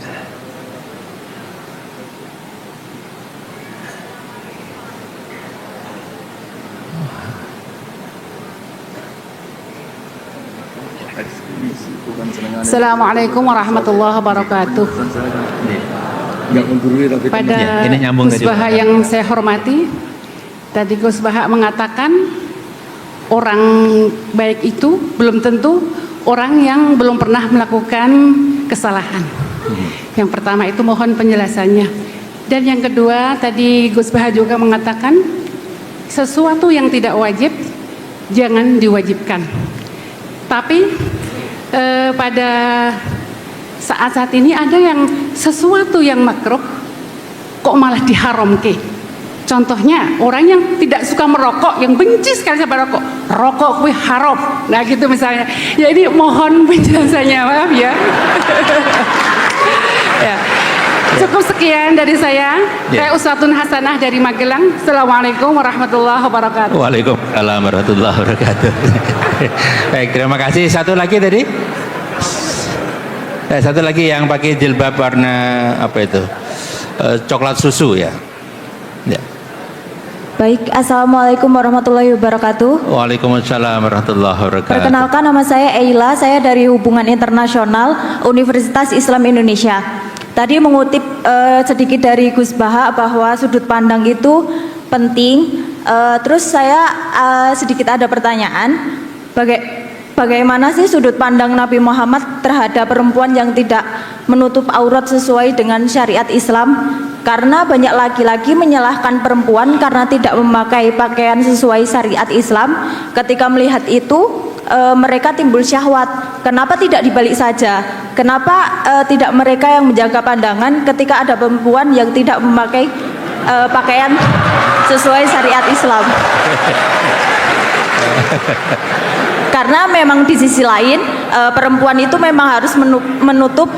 Assalamualaikum warahmatullahi wabarakatuh. Pada Ya, ini nyambung Gus tadi. Bahak yang saya hormati, tadi Gus Bahak mengatakan orang baik itu belum tentu orang yang belum pernah melakukan kesalahan. Yang pertama itu mohon penjelasannya. Dan yang kedua tadi Gus Bahak juga mengatakan sesuatu yang tidak wajib jangan diwajibkan. Tapi pada saat-saat ini ada yang sesuatu yang makruh kok malah diharamke. Contohnya orang yang tidak suka merokok, yang benci sekali sama rokok, rokok kuwi haram. Nah gitu misalnya. Ya ini mohon penjelasannya, maaf ya. Ya. Cukup sekian dari saya. Saya Uswatun Hasanah dari Magelang. Assalamualaikum warahmatullahi wabarakatuh. Waalaikumsalam warahmatullahi wabarakatuh. Baik, terima kasih. Satu lagi tadi. Satu lagi yang pakai jilbab warna apa itu? Coklat susu ya. Ya. Baik, Assalamualaikum warahmatullahi wabarakatuh. Waalaikumsalam warahmatullahi wabarakatuh. Perkenalkan, nama saya Eila, saya dari Hubungan Internasional Universitas Islam Indonesia. Tadi mengutip sedikit dari Gus Bahak bahwa sudut pandang itu penting. Terus saya sedikit ada pertanyaan, bagaimana sih sudut pandang Nabi Muhammad terhadap perempuan yang tidak menutup aurat sesuai dengan syariat Islam? Karena banyak laki-laki menyalahkan perempuan karena tidak memakai pakaian sesuai syariat Islam. Ketika melihat itu mereka timbul syahwat. Kenapa tidak dibalik saja? Kenapa tidak mereka yang menjaga pandangan ketika ada perempuan yang tidak memakai pakaian sesuai syariat Islam? Karena memang di sisi lain perempuan itu memang harus menutup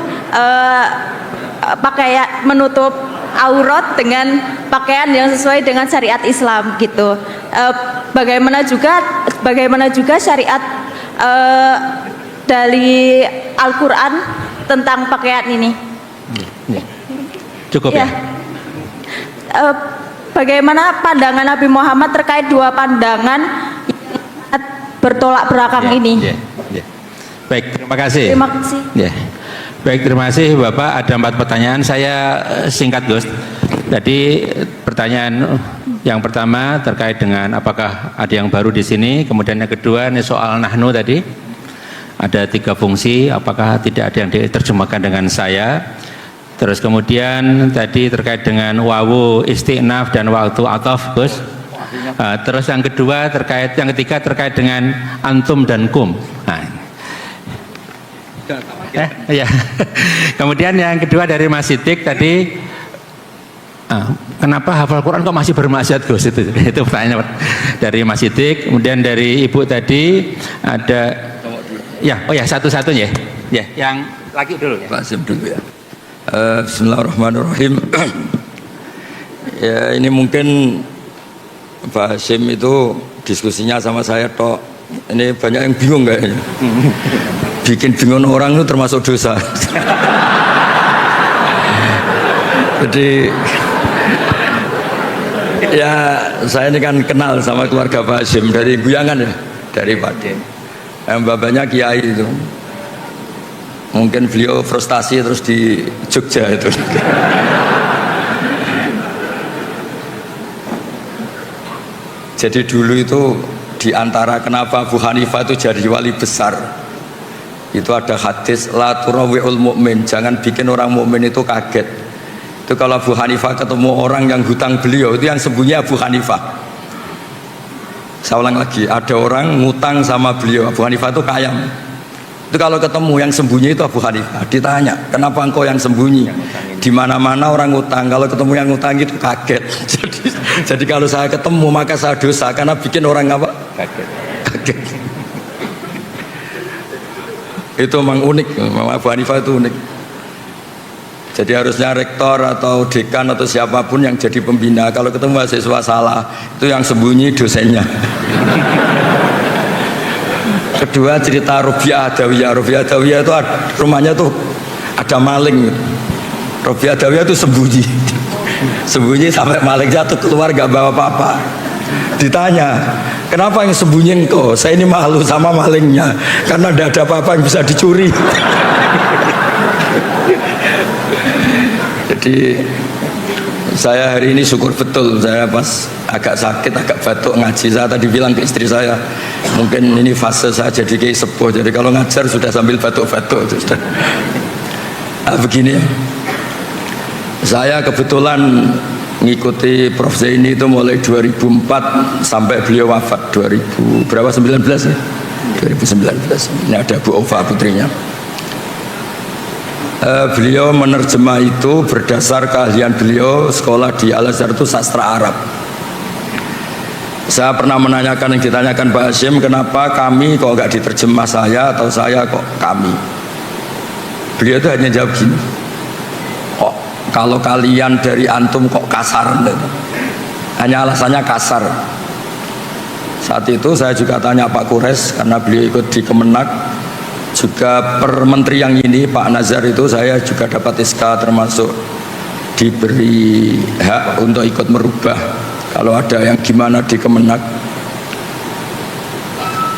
pakaian, menutup aurat dengan pakaian yang sesuai dengan syariat Islam gitu. Bagaimana juga syariat dari Al-Quran tentang pakaian ini? Cukup ya. Bagaimana pandangan Nabi Muhammad terkait dua pandangan yang bertolak belakang ini? Baik, terima kasih. Terima kasih. Baik, terima kasih Bapak. Ada 4 pertanyaan, saya singkat Gus. Tadi pertanyaan yang pertama terkait dengan apakah ada yang baru di sini. Kemudian yang kedua ini soal nahnu tadi. Ada 3 fungsi, apakah tidak ada yang diterjemahkan dengan saya. Terus kemudian tadi terkait dengan wawu istiqnaf dan waktu ataf Gus. Terus yang kedua yang ketiga terkait dengan antum dan kum. Ya. Kemudian yang kedua dari Mas Siddiq tadi, kenapa hafal Quran kok masih bermaksiat Gus? Itu pertanyaan dari Mas Siddiq. Kemudian dari Ibu tadi ada, satu-satu ya. Ya, yang lagi dulu ya. Pak Sim dulu ya. Bismillahirrahmanirrahim. Ya ini mungkin Pak Sim itu diskusinya sama saya tok. Ini banyak yang bingung kayaknya. Bikin bingung orang itu termasuk dosa. Jadi ya saya ini kan kenal sama keluarga Pak Hashim dari Guyangan ya, dari Pade. Yang bapaknya kiai itu. Mungkin beliau frustasi terus di Jogja itu. Jadi dulu itu di antara kenapa Abu Hanifah itu jadi wali besar, itu ada hadis la turawi'ul mu'min, jangan bikin orang mukmin itu kaget. Itu kalau Abu Hanifah ketemu orang yang hutang beliau, itu yang sembunyi Abu Hanifah. Saya ulang lagi, ada orang ngutang sama beliau, Abu Hanifah itu kaya. Itu kalau ketemu yang sembunyi itu Abu Hanifah, ditanya, kenapa engkau yang sembunyi? Di mana-mana orang ngutang, kalau ketemu yang ngutang itu kaget. Jadi kalau saya ketemu maka saya dosa karena bikin orang apa? Kaget. Itu memang unik, memang Abu Hanifah itu unik. Jadi harusnya rektor atau dekan atau siapapun yang jadi pembina, kalau ketemu mahasiswa salah, itu yang sembunyi dosennya. Kedua, cerita Robiah Adawiyah. Robiah Adawiyah itu rumahnya tuh ada maling. Robiah Adawiyah itu sembunyi sampai maling jatuh keluar gak bawa apa-apa. Ditanya, kenapa yang sembunyi engkau? Saya ini malu sama malingnya karena tidak ada apa-apa yang bisa dicuri. Jadi saya hari ini syukur betul, saya pas agak sakit, agak batuk ngaji, saya tadi bilang ke istri saya, mungkin ini fase saya jadi kayak sepuh, jadi kalau ngajar sudah sambil batuk-batuk. Nah, begini, saya kebetulan ngikuti Prof. Zaini itu mulai 2004 sampai beliau wafat 2019 ya? 2019. Ini ada Bu Ova putrinya. Beliau menerjemah itu berdasar keahlian beliau, sekolah di Al-Azhar itu sastra Arab. Saya pernah menanyakan yang ditanyakan Pak Hashim, kenapa kami kok nggak diterjemah saya atau saya kok kami? Beliau itu hanya jawab gini, kok kalau kalian dari antum kok kasar? Hanya alasannya kasar. Saat itu saya juga tanya Pak Kures karena beliau ikut di Kemenak. Juga per menteri yang ini Pak Nazar itu saya juga dapat SK, termasuk diberi hak untuk ikut merubah kalau ada yang gimana di Kemenak.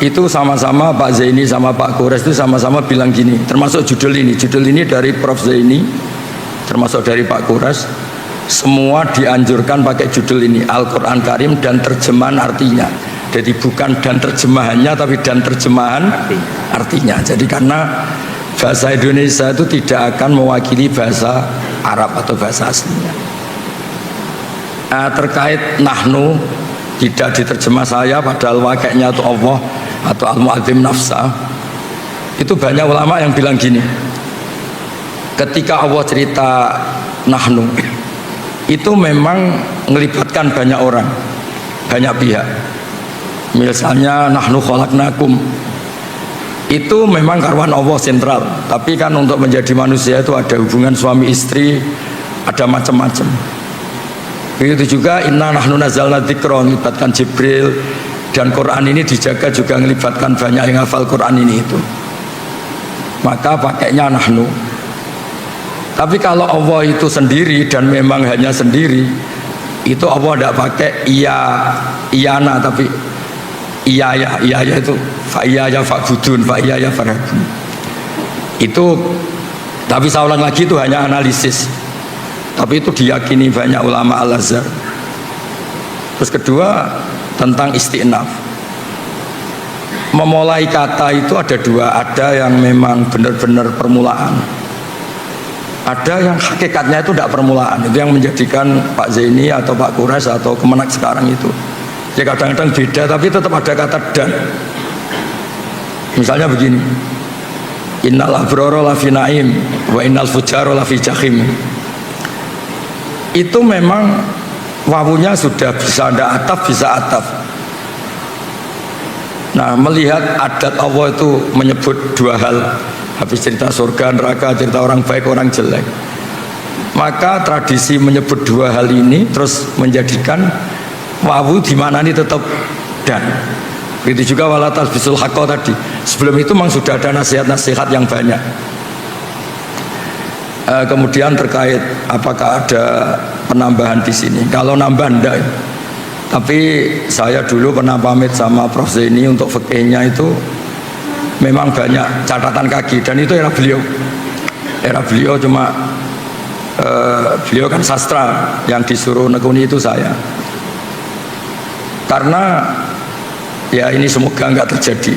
Itu sama-sama Pak Zaini sama Pak Kures itu sama-sama bilang gini, termasuk judul ini dari Prof. Zaini, termasuk dari Pak Kures, semua dianjurkan pakai judul ini, Al-Quran Karim dan terjemahan artinya. Jadi bukan dan terjemahannya, tapi dan terjemahan artinya. Jadi karena bahasa Indonesia itu tidak akan mewakili bahasa Arab atau bahasa aslinya. Terkait nahnu tidak diterjemah saya, padahal wakilnya itu Allah atau Al-Mu'adzim Nafsa. Itu banyak ulama yang bilang gini, ketika Allah cerita nahnu itu memang melibatkan banyak orang, banyak pihak. Misalnya nahnu khalaqnakum, itu memang karwan Allah sentral, tapi kan untuk menjadi manusia itu ada hubungan suami istri, ada macam-macam. Begitu juga inna nahnu nazzalna dzikra, melibatkan Jibril, dan Quran ini dijaga juga melibatkan banyak yang hafal Quran ini itu. Maka pakainya nahnu. Tapi kalau Allah itu sendiri dan memang hanya sendiri, itu Allah tidak pakai iyana, tapi iya itu fa'iyaya fa'budun, fa'iyaya farhabun. Itu, tapi saya ulang lagi, itu hanya analisis, tapi itu diyakini banyak ulama Al-Azhar. Terus kedua, tentang isti'naf, memulai kata itu ada dua, ada yang memang benar-benar permulaan, ada yang hakikatnya itu tidak permulaan. Itu yang menjadikan Pak Zaini atau Pak Kures atau Kemenak sekarang itu ya kadang-kadang beda, tapi tetap ada kata dan. Misalnya begini, innal abrara lafi naim wa innal fujara lafi jahim. Itu memang wawunya sudah bisa ada ataf, bisa ataf. Nah, melihat adat Allah itu menyebut dua hal, habis cerita surga, neraka, cerita orang baik, orang jelek, maka tradisi menyebut dua hal ini terus menjadikan wawu di mana ini tetap dan. Begitu juga wala talbisul haqqa tadi. Sebelum itu memang sudah ada nasihat-nasihat yang banyak. Kemudian terkait apakah ada penambahan di sini? Kalau nambah enggak. Tapi saya dulu pernah pamit sama Prof. Zaini untuk fikihnya itu memang banyak catatan kaki, dan itu era beliau. Era beliau cuma beliau kan sastra, yang disuruh nekuni itu saya. Karena ya ini semoga nggak terjadi.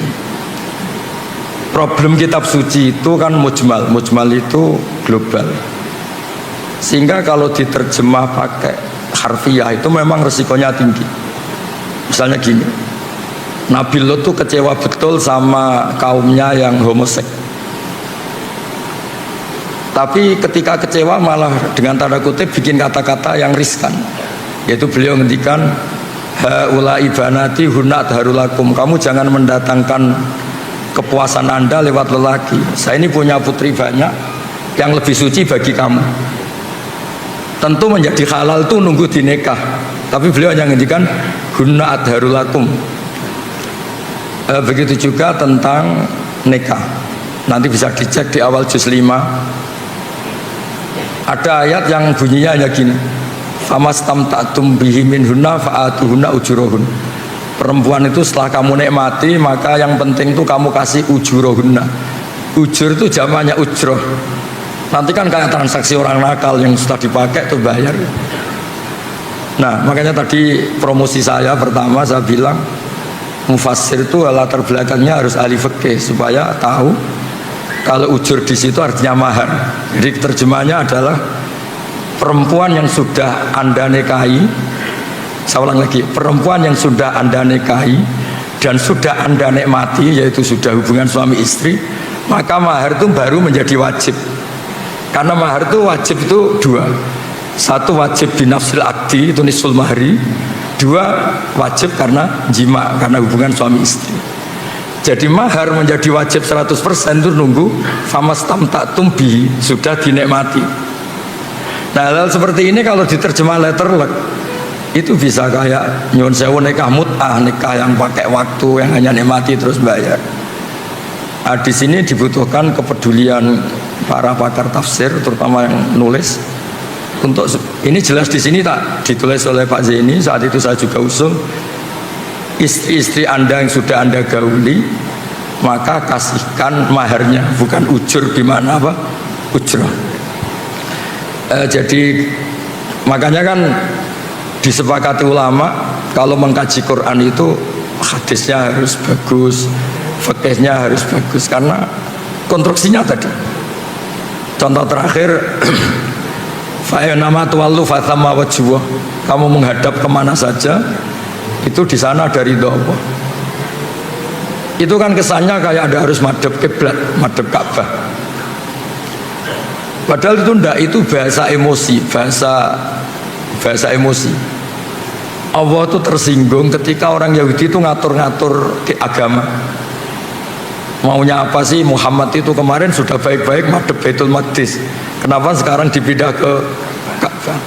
Problem kitab suci itu kan mujmal itu global. Sehingga kalau diterjemah pakai harfiah itu memang resikonya tinggi. Misalnya gini, Nabi Lot tuh kecewa betul sama kaumnya yang homoseks. Tapi ketika kecewa malah dengan tanda kutip bikin kata-kata yang riskan. Yaitu beliau ngendikan, haulai banati hunna adharulakum, kamu jangan mendatangkan kepuasan Anda lewat lelaki. Saya ini punya putri banyak yang lebih suci bagi kamu. Tentu menjadi halal itu nunggu dinikah. Tapi beliau hanya ngendikan hunna adharulakum. Begitu juga tentang nikah. Nanti bisa dicek di awal juz 5. Ada ayat yang bunyinya hanya gini, famastamta'tum bihi minhunna fa'atuhunna ujurahun. Perempuan itu setelah kamu nikmati, maka yang penting itu kamu kasih ujurahunna. Ujur itu jamaknya ujroh. Nanti kan kayak transaksi orang nakal yang sudah dipakai itu bayar. Nah makanya tadi promosi saya pertama saya bilang mufassir itu latar belakangnya harus ahli fikih supaya tahu kalau ujur di situ artinya mahar. Jadi terjemahnya adalah perempuan yang sudah Anda nikahi. Saya ulang lagi, perempuan yang sudah Anda nikahi dan sudah Anda nikmati, yaitu sudah hubungan suami istri, maka mahar itu baru menjadi wajib. Karena mahar itu wajib itu dua. Satu wajib binafsil akdi, itu nisful mahri. Dua wajib karena jima, karena hubungan suami istri. Jadi mahar menjadi wajib 100% itu nunggu famastamta'tum bihi, sudah dinikmati. Nah hal seperti ini kalau diterjemah letterlek itu bisa kayak nyuwun sewu nikah mut'ah, nikah yang pakai waktu, yang hanya nikmati terus bayar. Nah, di sini dibutuhkan kepedulian para pakar tafsir, terutama yang nulis. Untuk ini jelas di sini tak ditulis oleh Pak Zaini, saat itu saya juga usul. Istri-istri Anda yang sudah Anda gauli, maka kasihkan maharnya, bukan ujur gimana apa? Ujrah. Jadi makanya kan disepakati ulama kalau mengkaji Quran itu hadisnya harus bagus, fikihnya harus bagus karena konstruksinya tadi. Contoh terakhir, fa'inama tuwallu fathamma wajhuh, kamu menghadap kemana saja itu di sana dari ridho Allah. Itu kan kesannya kayak ada harus madhep kiblat, madhep Ka'bah. Padahal itu ndak, itu bahasa emosi, bahasa emosi. Allah itu tersinggung ketika orang Yahudi itu ngatur-ngatur ke agama. Maunya apa sih Muhammad itu kemarin sudah baik-baik madhep Baitul Maqdis, kenapa sekarang dipindah ke Ka'bah?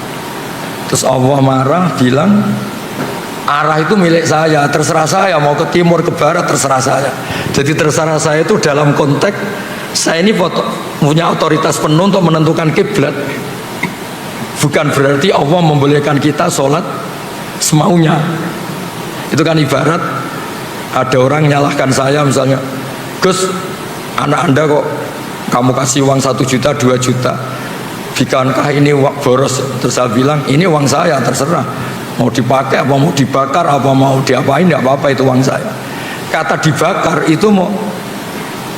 Terus Allah marah bilang, arah itu milik saya, terserah saya mau ke timur ke barat, terserah saya. Jadi terserah saya itu dalam konteks saya ini punya otoritas penuh untuk menentukan kiblat. Bukan berarti Allah membolehkan kita sholat semaunya. Itu kan ibarat ada orang nyalahkan saya misalnya, Gus, anak Anda kok kamu kasih uang 1 juta 2 juta, bukankah ini boros? Terus saya bilang ini uang saya, terserah mau dipakai apa mau dibakar apa mau diapain, tidak apa-apa, itu uang saya. Kata dibakar itu mau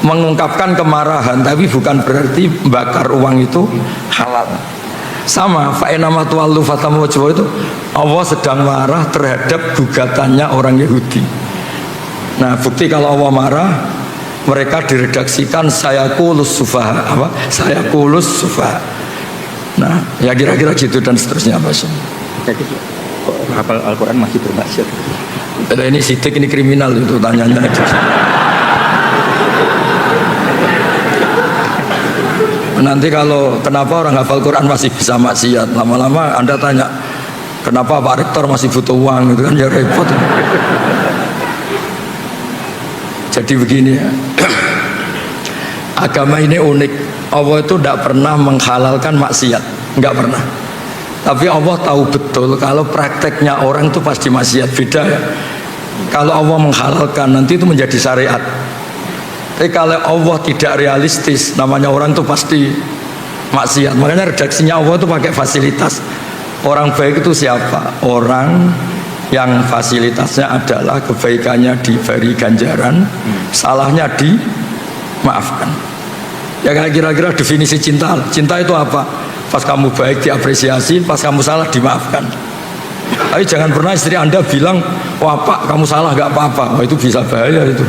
mengungkapkan kemarahan, tapi bukan berarti bakar uang itu halal. Sama fa'inama tuwallu fathamma wajhuh, itu Allah sedang marah terhadap gugatannya orang Yahudi. Nah bukti kalau Allah marah, mereka diredaksikan saya kulus sufaha, apa? Saya kulus sufaha. Nah ya kira-kira gitu dan seterusnya Pak Syed. Hafal Al-Quran masih bermaksiat. Ini sidik, ini kriminal itu tanyanya. Nanti kalau kenapa orang hafal Quran masih bisa maksiat, lama-lama Anda tanya kenapa Pak Rektor masih butuh uang, itu kan ya repot. Jadi begini ya, agama ini unik. Allah itu tidak pernah menghalalkan maksiat, nggak pernah. Tapi Allah tahu betul kalau prakteknya orang itu pasti maksiat, beda ya. Kalau Allah menghalalkan nanti itu menjadi syariat. Tapi kalau Allah tidak realistis, namanya orang itu pasti maksiat. Makanya redaksinya Allah itu pakai fasilitas. Orang baik itu siapa? Orang yang fasilitasnya adalah kebaikannya diberi ganjaran, salahnya dimaafkan. Ya kira-kira definisi cinta. Cinta itu apa? Pas kamu baik diapresiasi, pas kamu salah dimaafkan. Tapi jangan pernah istri Anda bilang, wah Pak kamu salah gak apa-apa. Wah itu bisa bahaya itu.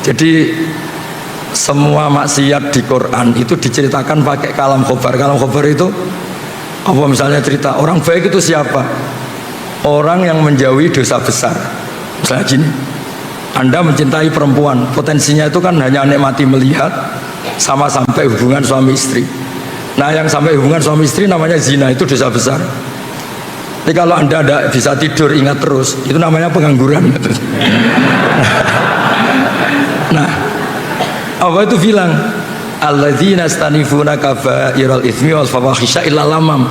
Jadi semua maksiat di Quran itu diceritakan pakai kalam khobar. Kalam khobar itu apa, misalnya cerita orang baik itu siapa? Orang yang menjauhi dosa besar. Misalnya gini, Anda mencintai perempuan, potensinya itu kan hanya nikmati melihat sama sampai hubungan suami istri. Nah yang sampai hubungan suami istri namanya zina, itu dosa besar. Tapi kalau Anda tidak bisa tidur ingat terus, itu namanya pengangguran. Nah, apa itu bilang? Alladzina stanifuna kabairal itsmi wal fawahisha illa lamam.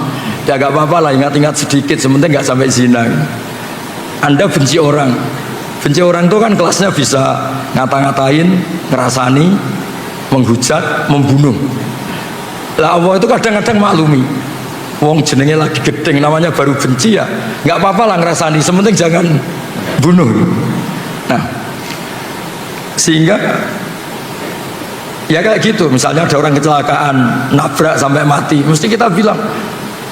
Ya gak apa-apa lah, ingat-ingat sedikit, sementing gak sampai zina. Anda benci orang. Benci orang itu kan kelasnya bisa ngata-ngatain, ngerasani, menghujat, membunuh. Lah Allah itu kadang-kadang maklumi. Wong jenenge lagi gedeng, namanya baru benci ya, nggak apa-apa lah ngerasani, sementing jangan bunuh. Nah, sehingga ya kayak gitu. Misalnya ada orang kecelakaan, nabrak sampai mati, mesti kita bilang,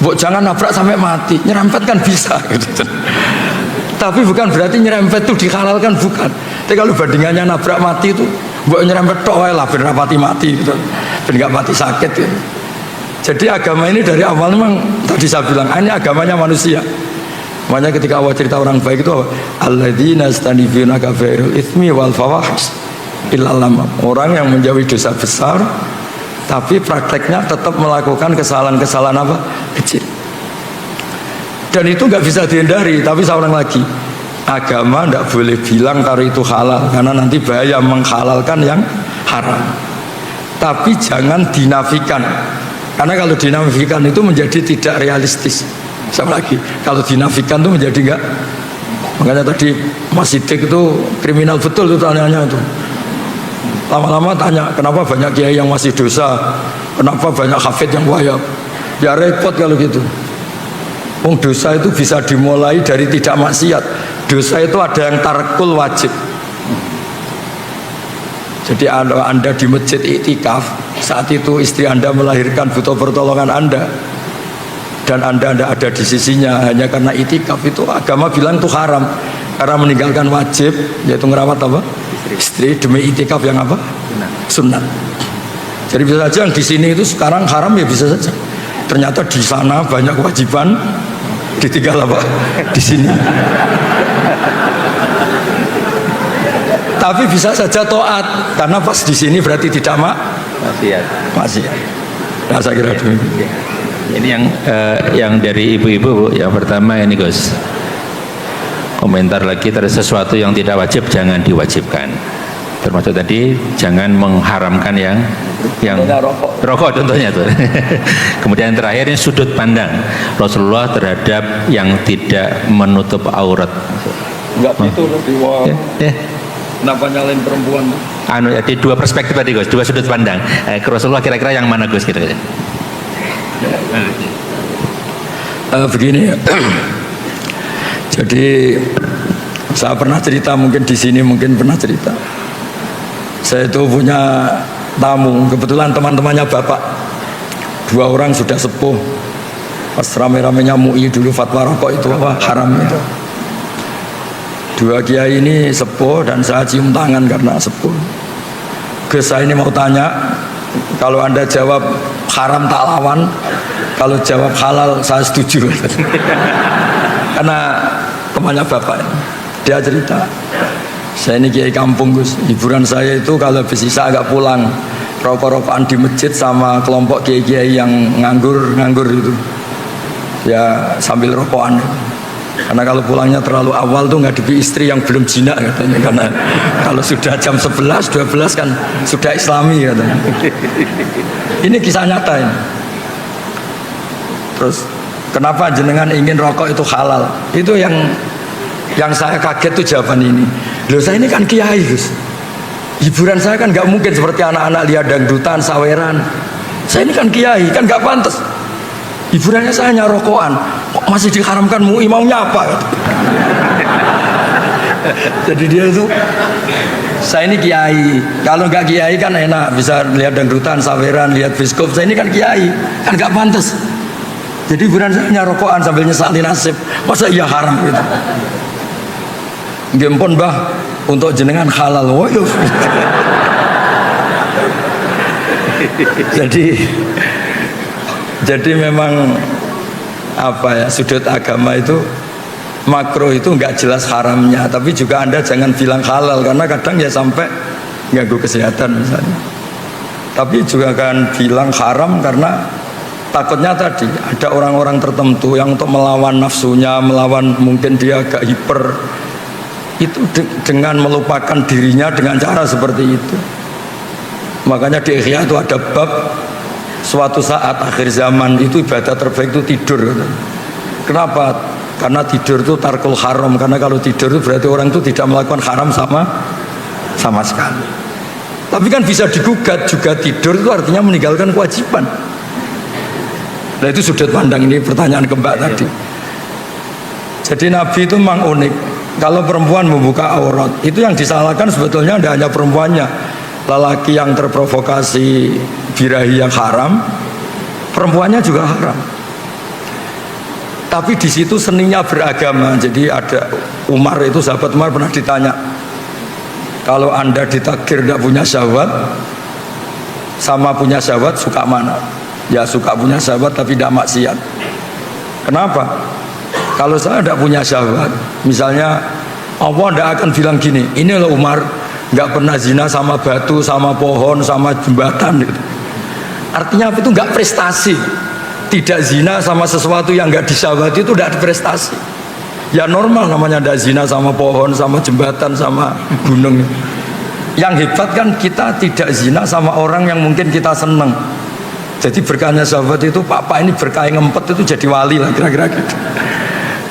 "Mbok jangan nabrak sampai mati, nyerempet kan bisa." Gitu. Tapi bukan berarti nyerempet itu dihalalkan, bukan. Tapi kalau bandingannya nabrak mati itu, mbok nyerempet tok wae lah ben rapati mati gitu. Ben gak mati sakit gitu. Jadi agama ini dari awal memang tadi saya bilang ini agamanya manusia. Makanya ketika Allah cerita orang baik itu alladzina yastanibuna kabairal itsmi wal fawahish illa lamam. Orang yang menjauhi dosa besar tapi prakteknya tetap melakukan kesalahan-kesalahan apa? Kecil. Dan itu nggak bisa dihindari. Tapi saya ulang lagi, agama nggak boleh bilang kalau itu halal, karena nanti bahaya menghalalkan yang haram. Tapi jangan dinafikan. Karena kalau dinafikan itu menjadi tidak realistis. Sama lagi, kalau dinafikan itu menjadi enggak. Makanya tadi Mas Siddiq itu kriminal betul itu tanyanya itu. Lama-lama tanya, kenapa banyak kiai yang masih dosa? Kenapa banyak hafid yang wayab? Ya repot kalau gitu. Wong dosa itu bisa dimulai dari tidak maksiat. Dosa itu ada yang tarkul wajib. Jadi Anda di masjid iktikaf, saat itu istri Anda melahirkan, butuh pertolongan Anda, dan Anda tidak ada di sisinya hanya karena iktikaf, itu agama bilang itu haram, karena meninggalkan wajib, yaitu ngerawat apa? Istri demi iktikaf yang apa? Sunat. Jadi bisa saja yang di sini itu sekarang haram, ya bisa saja. Ternyata di sana banyak kewajiban, ditinggal apa? Di sini. Tapi bisa saja taat, karena pas di sini berarti tidak maksiat. Nah, saya kira demikian. Ini yang dari ibu-ibu, Bu. Yang pertama ini Gus, komentar lagi, terhadap sesuatu yang tidak wajib jangan diwajibkan. Termasuk tadi jangan mengharamkan yang rokok contohnya tuh. Kemudian yang terakhir ini sudut pandang Rasulullah terhadap yang tidak menutup aurat. Enggak itu loh di kenapa nyalain perempuan? Jadi dua perspektif tadi Gus, dua sudut pandang. Rasulullah kira-kira yang mana Gus kira-kira? Begini ya. Jadi saya pernah cerita, mungkin di sini mungkin pernah cerita. Saya itu punya tamu, kebetulan teman-temannya bapak. Dua orang sudah sepuh. Pas rame-ramenya MUI dulu fatwa rokok itu apa haram itu. Dua kiai ini sepuh dan saya cium tangan karena sepuh. Gus, saya ini mau tanya, kalau Anda jawab haram tak lawan, kalau jawab halal saya setuju. Karena temannya bapak ini, dia cerita, saya ini kiai kampung Gus, hiburan saya itu kalau habis isya agak pulang, rokok-rokokan di masjid sama kelompok kiai-kiai yang nganggur itu, ya sambil rokokan. Karena kalau pulangnya terlalu awal tuh ngadepi istri yang belum jinak katanya, karena kalau sudah jam 11, 12 kan sudah islami katanya. Ini kisah nyata ini. Terus kenapa jenengan ingin rokok itu halal? Itu yang saya kaget tuh jawaban ini. Loh, saya ini kan kiai Gus, hiburan saya kan nggak mungkin seperti anak-anak lihat dangdutan, saweran. Saya ini kan kiai, kan nggak pantas. Hiburannya saya hanya rokokan. Kok masih diharamkan MUI, maunya apa? Jadi dia itu, saya ini kiai. Kalau nggak kiai kan enak, bisa lihat dangdutan, saweran, lihat biskop. Saya ini kan kiai, kan nggak pantas. Jadi hiburan saya hanya rokokan sambil nyesali nasib. Masa iya haram gitu? Gempon bah, untuk jenengan halal. Woyo. Jadi memang apa ya, sudut agama itu makro itu nggak jelas haramnya, tapi juga Anda jangan bilang halal karena kadang ya sampai ganggu kesehatan misalnya. Tapi juga kan bilang haram karena takutnya tadi ada orang-orang tertentu yang untuk melawan nafsunya, melawan mungkin dia agak hiper, itu dengan melupakan dirinya dengan cara seperti itu. Makanya di Ihya itu ada bab suatu saat akhir zaman itu ibadah terbaik itu tidur. Kenapa? Karena tidur itu tarkul haram. Karena kalau tidur itu berarti orang itu tidak melakukan haram sama sekali. Tapi kan bisa digugat juga, tidur itu artinya meninggalkan kewajiban. Nah itu sudut pandang, ini pertanyaan ke Mbak tadi. Jadi Nabi itu memang unik. Kalau perempuan membuka aurat, itu yang disalahkan sebetulnya tidak hanya perempuannya. Lelaki yang terprovokasi birahi yang haram, perempuannya juga haram. Tapi di situ seninya beragama. Jadi ada Umar itu, sahabat Umar pernah ditanya, kalau Anda ditakdir tidak punya syahwat sama punya syahwat suka mana? Ya suka punya syahwat tapi tidak maksiat. Kenapa? Kalau saya tidak punya syahwat, misalnya Allah tidak akan bilang gini, ini loh Umar nggak pernah zina sama batu, sama pohon, sama jembatan gitu. Artinya apa itu? Nggak prestasi. Tidak zina sama sesuatu yang nggak disyahwati itu tidak prestasi. Ya normal namanya tidak zina sama pohon, sama jembatan, sama gunung. Yang hebat kan kita tidak zina sama orang yang mungkin kita seneng. Jadi berkahnya sahabat itu, Pak ini berkah ngempet itu jadi wali lah kira-kira gitu.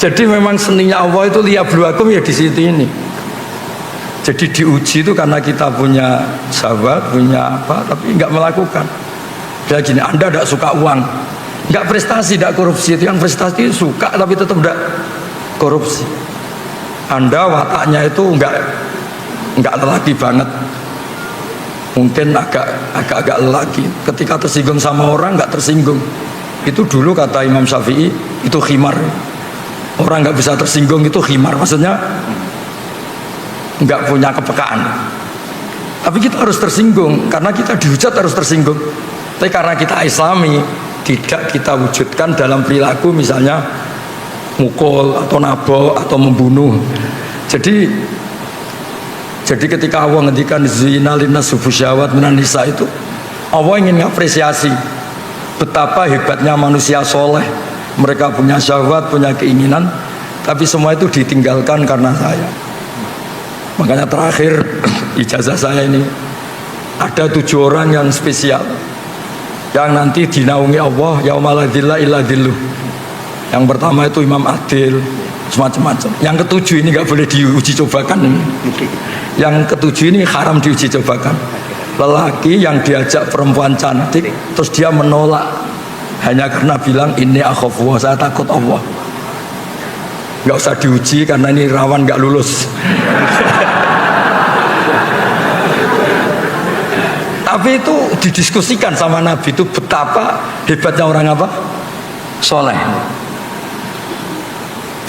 Jadi memang seninya Allah itu liyabluwakum ya di situ ini. Jadi diuji itu karena kita punya sahabat, punya apa, tapi nggak melakukan. Kayak gini, Anda tidak suka uang, nggak prestasi, tidak korupsi. Itu yang prestasi suka tapi tetap tidak korupsi. Anda wataknya itu nggak lelaki banget, mungkin agak lelaki. Ketika tersinggung sama orang nggak tersinggung. Itu dulu kata Imam Syafi'i itu khimar. Orang nggak bisa tersinggung itu khimar, maksudnya nggak punya kepekaan. Tapi kita harus tersinggung karena kita dihujat harus tersinggung. Tapi karena kita Islami tidak kita wujudkan dalam perilaku, misalnya mukul atau nabok atau membunuh. Jadi ketika Allah ngendikan zina linnas syahwat minan nisa, itu Allah ingin mengapresiasi betapa hebatnya manusia soleh. Mereka punya syahwat, punya keinginan, tapi semua itu ditinggalkan karena saya. Makanya terakhir ijazah saya ini ada 7 orang yang spesial yang nanti dinaungi Allah yaumala dzilla illa dzilluh. Yang pertama itu Imam Adil, semacam-macam. Yang ketujuh ini nggak boleh diuji cobakan. Yang ketujuh ini haram diuji cobakan. Lelaki yang diajak perempuan cantik terus dia menolak hanya karena bilang ini akhafullah, saya takut Allah. Nggak usah diuji karena ini rawan nggak lulus. Tapi itu didiskusikan sama Nabi, itu betapa hebatnya orang apa? Soleh.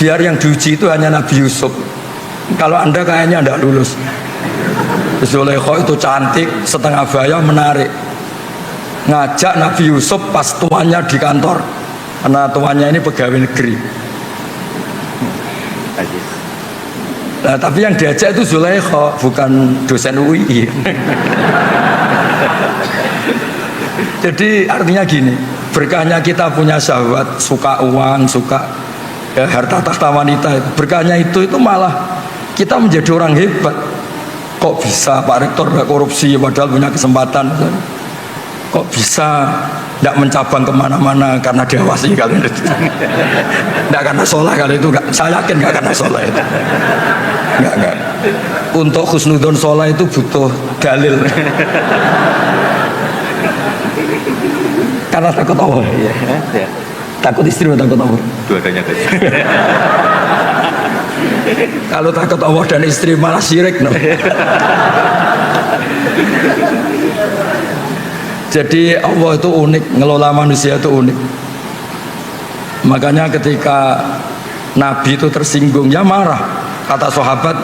Biar yang diuji itu hanya Nabi Yusuf. Kalau Anda kayaknya tidak lulus. Zulaikha itu cantik, setengah baya, menarik. Ngajak Nabi Yusuf pas tuannya di kantor, karena tuannya ini pegawai negeri. Nah, tapi yang diajak itu Zulaikha, bukan dosen UI. Jadi artinya gini, berkahnya kita punya syahwat, suka uang, suka ya, harta tahta wanita. Berkahnya itu malah kita menjadi orang hebat. Kok bisa Pak Rektor tidak korupsi padahal punya kesempatan? Kok bisa tidak mencabang kemana-mana karena diawasi kalian itu? Tidak karena sholat kali itu, gak, saya yakin nggak karena sholat itu. Nggak. Untuk husnudon sholat itu butuh dalil. Karena takut Allah. Takut istri atau takut apa? Dua-duanya Gus. Kalau takut Allah dan istri malah syirik no. Jadi Allah itu unik, ngelola manusia itu unik. Makanya ketika Nabi itu tersinggung, ya marah. Kata sahabat,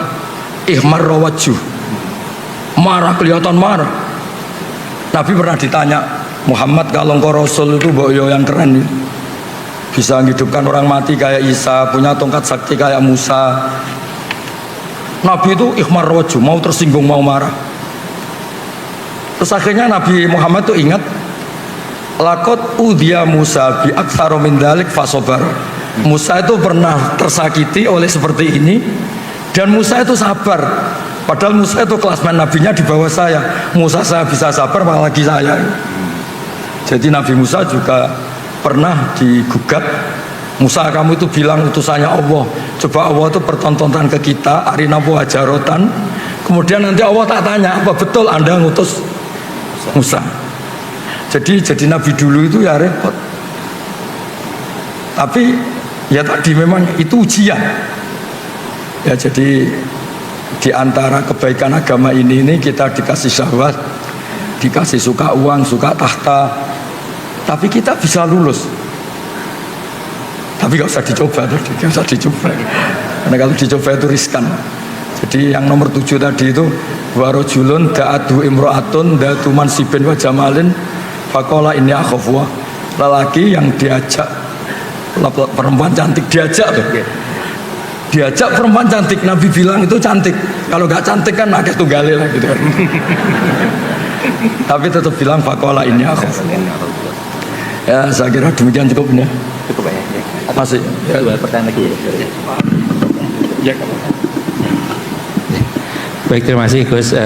ihmar rawaju, marah, kelihatan marah. Nabi pernah ditanya, Muhammad kalau engkau Rasul itu boyo yang keren, bisa menghidupkan orang mati kayak Isa, punya tongkat sakti kayak Musa. Nabi itu ihmar rawaju, mau tersinggung, mau marah. Terus akhirnya Nabi Muhammad tuh ingat, lakot udhiya Musa bi aktsara min dzalik fasobar. Musa itu pernah tersakiti oleh seperti ini dan Musa itu sabar. Padahal Musa itu kelasmen nabinya di bawah saya. Musa saya bisa sabar, apalagi saya. Jadi Nabi Musa juga pernah digugat. Musa, kamu itu bilang utusannya Allah. Coba Allah itu pertontonan ke kita, arina wa jarotan. Kemudian nanti Allah tak tanya, apa betul Anda ngutus Musa? Jadi Nabi dulu itu ya repot. Tapi ya tadi memang itu ujian. Ya jadi di antara kebaikan agama ini kita dikasih syahwat, dikasih suka uang, suka tahta. Tapi kita bisa lulus. Tapi gak usah dicoba, gak usah dicoba. Karena kalau dicoba itu riskan. Jadi yang nomor 7 tadi itu warojulun da'atu imro'atun da'atu mansibin wa jamalin fakola ini akhofwa. Lelaki yang diajak perempuan cantik, diajak tuh. Diajak perempuan cantik, Nabi bilang itu cantik. Kalau gak cantik kan agak tunggale lah gitu kan. Tapi tetap bilang fakola ini akhofwa. Ya saya kira demikian cukup ya. Cukup ya. Masih Ya, dua pertanyaan lagi. Ya. Baik, terima kasih Gus.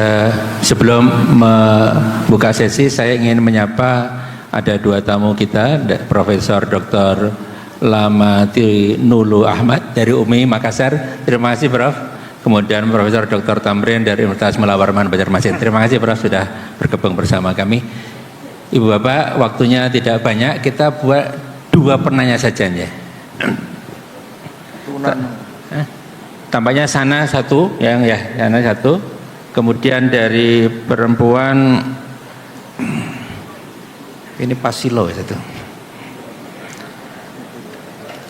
Sebelum membuka sesi, saya ingin menyapa ada dua tamu kita, Profesor Dr. Lamati Nulu Ahmad dari UMI Makassar. Terima kasih Prof. Kemudian Profesor Dr. Tamrin dari Universitas Melawarman Banjarmasin. Terima kasih Prof sudah bergabung bersama kami. Ibu Bapak, waktunya tidak banyak, kita buat dua penanya saja ya. Tampaknya sana satu, yang ya sana satu. Kemudian dari perempuan ini Pasilo ya satu.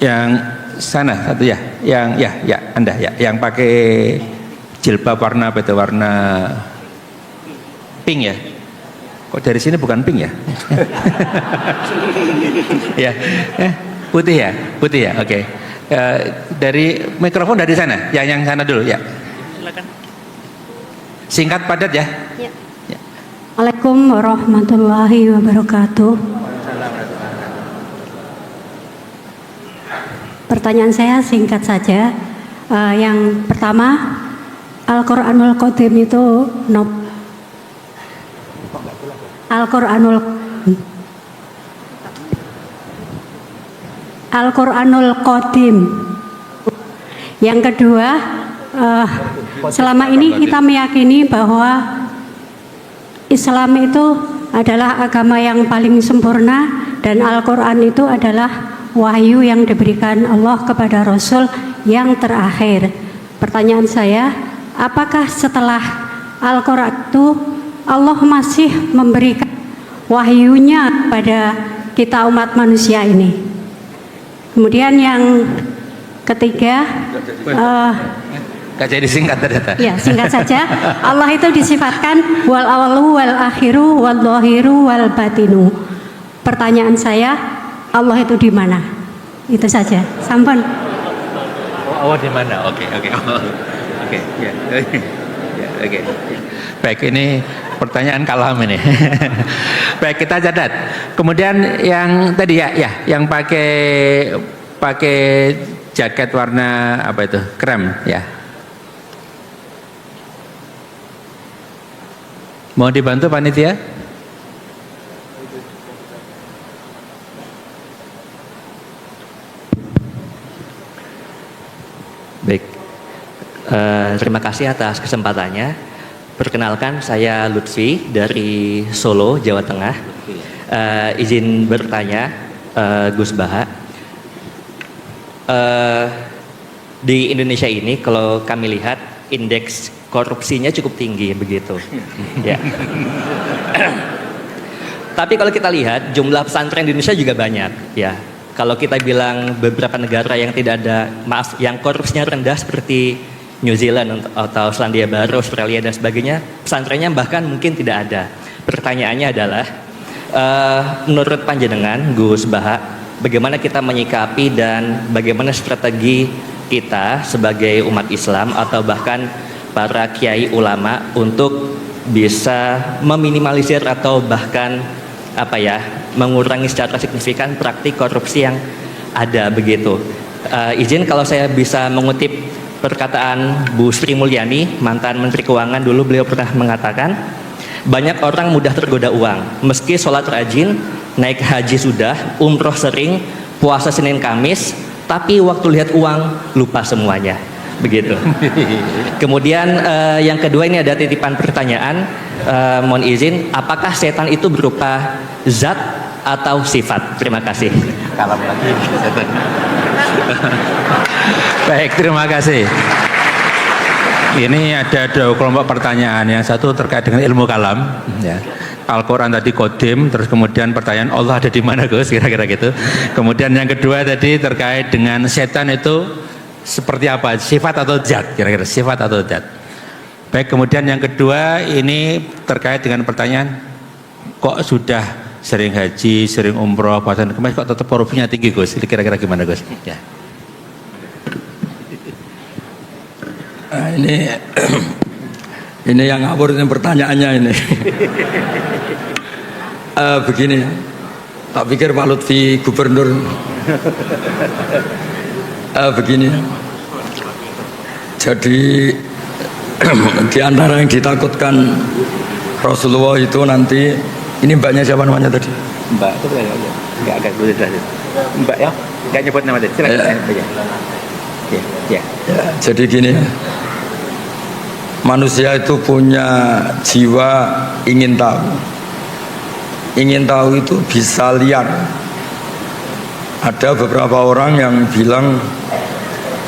Yang sana satu ya, yang ya Anda ya, yang pakai jilbab warna apa itu, warna pink ya. Kok dari sini bukan pink ya? Ya, putih ya, oke. Dari mikrofon dari sana, yang sana dulu ya. Silakan. Singkat padat ya. Ya. Assalamualaikum warahmatullahi wabarakatuh. Pertanyaan saya singkat saja. Yang pertama, Al-Quranul Qadim itu Al-Quranul Qadim. Yang kedua, selama ini kita meyakini bahwa Islam itu adalah agama yang paling sempurna dan Al-Quran itu adalah wahyu yang diberikan Allah kepada Rasul yang terakhir. Pertanyaan saya, apakah setelah Al-Quran itu Allah masih memberikan wahyunya pada kita umat manusia ini? Kemudian yang ketiga, Gak jadi singkat ternyata. ya singkat saja. Allah itu disifatkan wal awalu wal akhiru wal dhahiru wal batinu. Pertanyaan saya, Allah itu di mana? Itu saja. Sampun. Oh, di mana? Oke. Ya. Oke. Baik, ini pertanyaan kalam ini. Baik, kita catat. Kemudian yang tadi ya, yang pakai jaket warna apa itu? Krem ya. Mau dibantu panitia? Baik, terima kasih atas kesempatannya. Perkenalkan, saya Lutfi dari Solo, Jawa Tengah. Izin bertanya, Gus Baha, di Indonesia ini kalau kami lihat indeks korupsinya cukup tinggi begitu. Ya. Tapi kalau kita lihat jumlah pesantren di Indonesia juga banyak, ya. Kalau kita bilang beberapa negara yang tidak ada, yang korupsinya rendah seperti New Zealand atau Selandia Baru, Australia dan sebagainya, pesantrennya bahkan mungkin tidak ada. Pertanyaannya adalah, menurut panjenengan Gus Baha, bagaimana kita menyikapi dan bagaimana strategi kita sebagai umat Islam atau bahkan para kiai ulama untuk bisa meminimalisir atau bahkan mengurangi secara signifikan praktik korupsi yang ada begitu. Izin kalau saya bisa mengutip perkataan Bu Sri Mulyani, mantan Menteri Keuangan, dulu beliau pernah mengatakan, banyak orang mudah tergoda uang, meski sholat rajin, naik haji sudah, umroh sering, puasa Senin Kamis, tapi waktu lihat uang lupa semuanya. Begitu. Kemudian yang kedua ini ada titipan pertanyaan, mohon izin, apakah setan itu berupa zat atau sifat? Terima kasih. Kalam lagi setan. Baik, terima kasih. Ini ada dua kelompok pertanyaan. Yang satu terkait dengan ilmu kalam, ya. Al-Quran tadi kodim, terus kemudian pertanyaan Allah ada di mana, Gus? Kira-kira gitu. Kemudian yang kedua tadi terkait dengan setan itu seperti apa, sifat atau zat, kira-kira sifat atau zat. Baik, kemudian yang kedua ini terkait dengan pertanyaan, kok sudah sering haji, sering umroh, puasa kemas, kok tetap korupsinya tinggi, Gus? Kira-kira gimana, Gus? Ya. Nah, ini yang ngawur ini pertanyaannya ini. Begini ya, tak pikir Pak Lutfi gubernur. Begini, jadi di antara yang ditakutkan Rasulullah itu nanti, ini mbaknya siapa namanya tadi? Mbak itu bukan aja. Enggak agak boleh jelasin. Mbak ya, enggak nyebut nama tadi. Silakan saja. Ya. Jadi gini ya, manusia itu punya jiwa ingin tahu. Ingin tahu itu bisa liar. Ada beberapa orang yang bilang,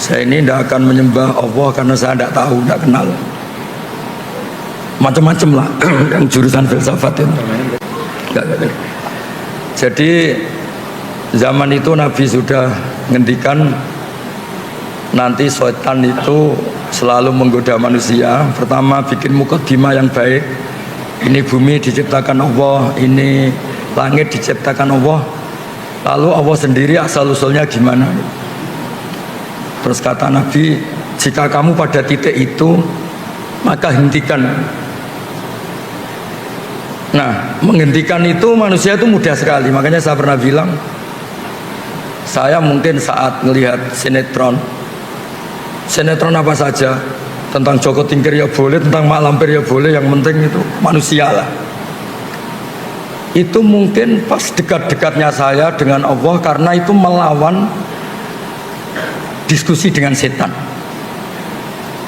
saya ini tidak akan menyembah Allah karena saya tidak tahu, tidak kenal. Macam-macam lah yang jurusan filsafat itu. Jadi zaman itu Nabi sudah ngendikan nanti setan itu selalu menggoda manusia. Pertama bikin mukadimah yang baik. Ini bumi diciptakan Allah, ini langit diciptakan Allah. Lalu Allah sendiri asal-usulnya gimana? Terus kata Nabi, jika kamu pada titik itu, maka hentikan. Nah, menghentikan itu manusia itu mudah sekali. Makanya saya pernah bilang, saya mungkin saat melihat sinetron apa saja, tentang Joko Tingkir ya boleh, tentang Mak Lampir ya boleh, yang penting itu manusia lah. Itu mungkin pas dekat-dekatnya saya dengan Allah, karena itu melawan diskusi dengan setan.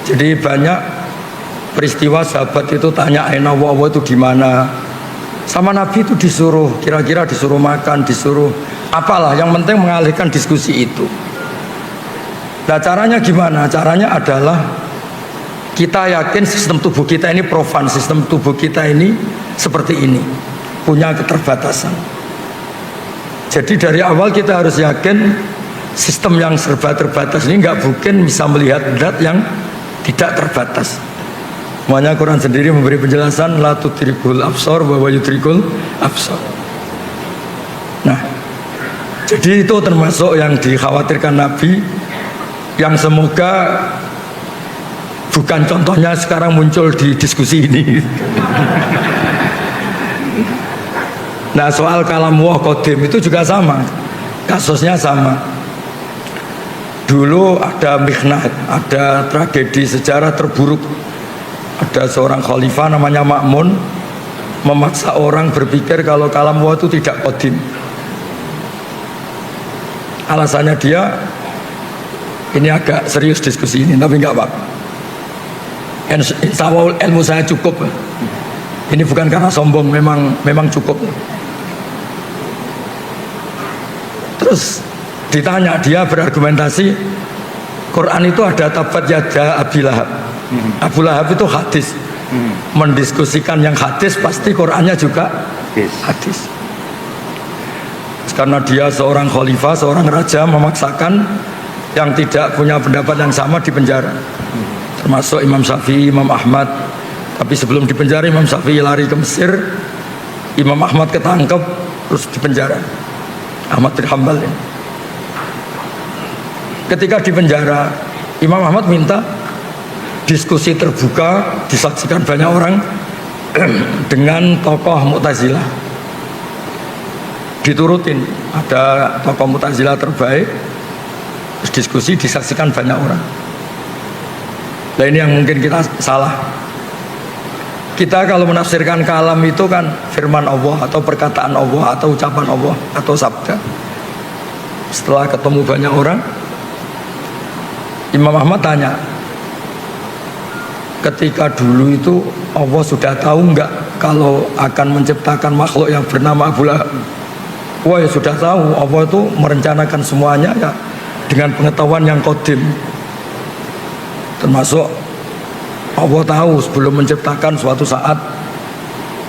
Jadi banyak peristiwa sahabat itu tanya Allah itu gimana, sama Nabi itu disuruh, kira-kira disuruh makan, disuruh apalah, yang penting mengalihkan diskusi itu. Nah caranya gimana? Caranya adalah kita yakin sistem tubuh kita ini profan, sistem tubuh kita ini seperti ini, punya keterbatasan. Jadi dari awal kita harus yakin sistem yang serba terbatas ini nggak mungkin bisa melihat zat yang tidak terbatas. Makanya Quran sendiri memberi penjelasan la tudrikul absar wa yudrikul absar. Nah, jadi itu termasuk yang dikhawatirkan Nabi, yang semoga bukan contohnya sekarang muncul di diskusi ini. Nah, soal kalam wah kodim itu juga sama, kasusnya sama. Dulu ada mihnah, ada tragedi sejarah terburuk. Ada seorang khalifah namanya Ma'mun, memaksa orang berpikir kalau kalam wah itu tidak kodim. Alasannya dia, ini agak serius diskusi ini, tapi nggak apa-apa. Insya Allah ilmu saya cukup. Ini bukan karena sombong, memang cukup. Terus ditanya, dia berargumentasi Quran itu ada tabat yada Abi Lahab. Abu Lahab itu hadis. Mendiskusikan yang hadis, pasti Qurannya juga hadis. Karena dia seorang khalifah, seorang raja, memaksakan yang tidak punya pendapat yang sama di penjara. Termasuk Imam Syafi'i, Imam Ahmad. Tapi sebelum di penjara, Imam Syafi'i lari ke Mesir, Imam Ahmad ketangkep terus di penjara. Ahmad bin Hanbal ini. Ketika di penjara, Imam Ahmad minta diskusi terbuka disaksikan banyak orang dengan tokoh Mu'tazilah. Diturutin, ada tokoh Mu'tazilah terbaik, terus diskusi disaksikan banyak orang. Nah ini yang mungkin kita salah. Kita kalau menafsirkan kalam itu kan firman Allah atau perkataan Allah atau ucapan Allah atau sabda. Setelah ketemu banyak orang, Imam Ahmad tanya, ketika dulu itu Allah sudah tahu enggak kalau akan menciptakan makhluk yang bernama Abu Lahab? Wah ya sudah tahu, Allah itu merencanakan semuanya ya dengan pengetahuan yang qadim. Termasuk Allah tahu sebelum menciptakan suatu saat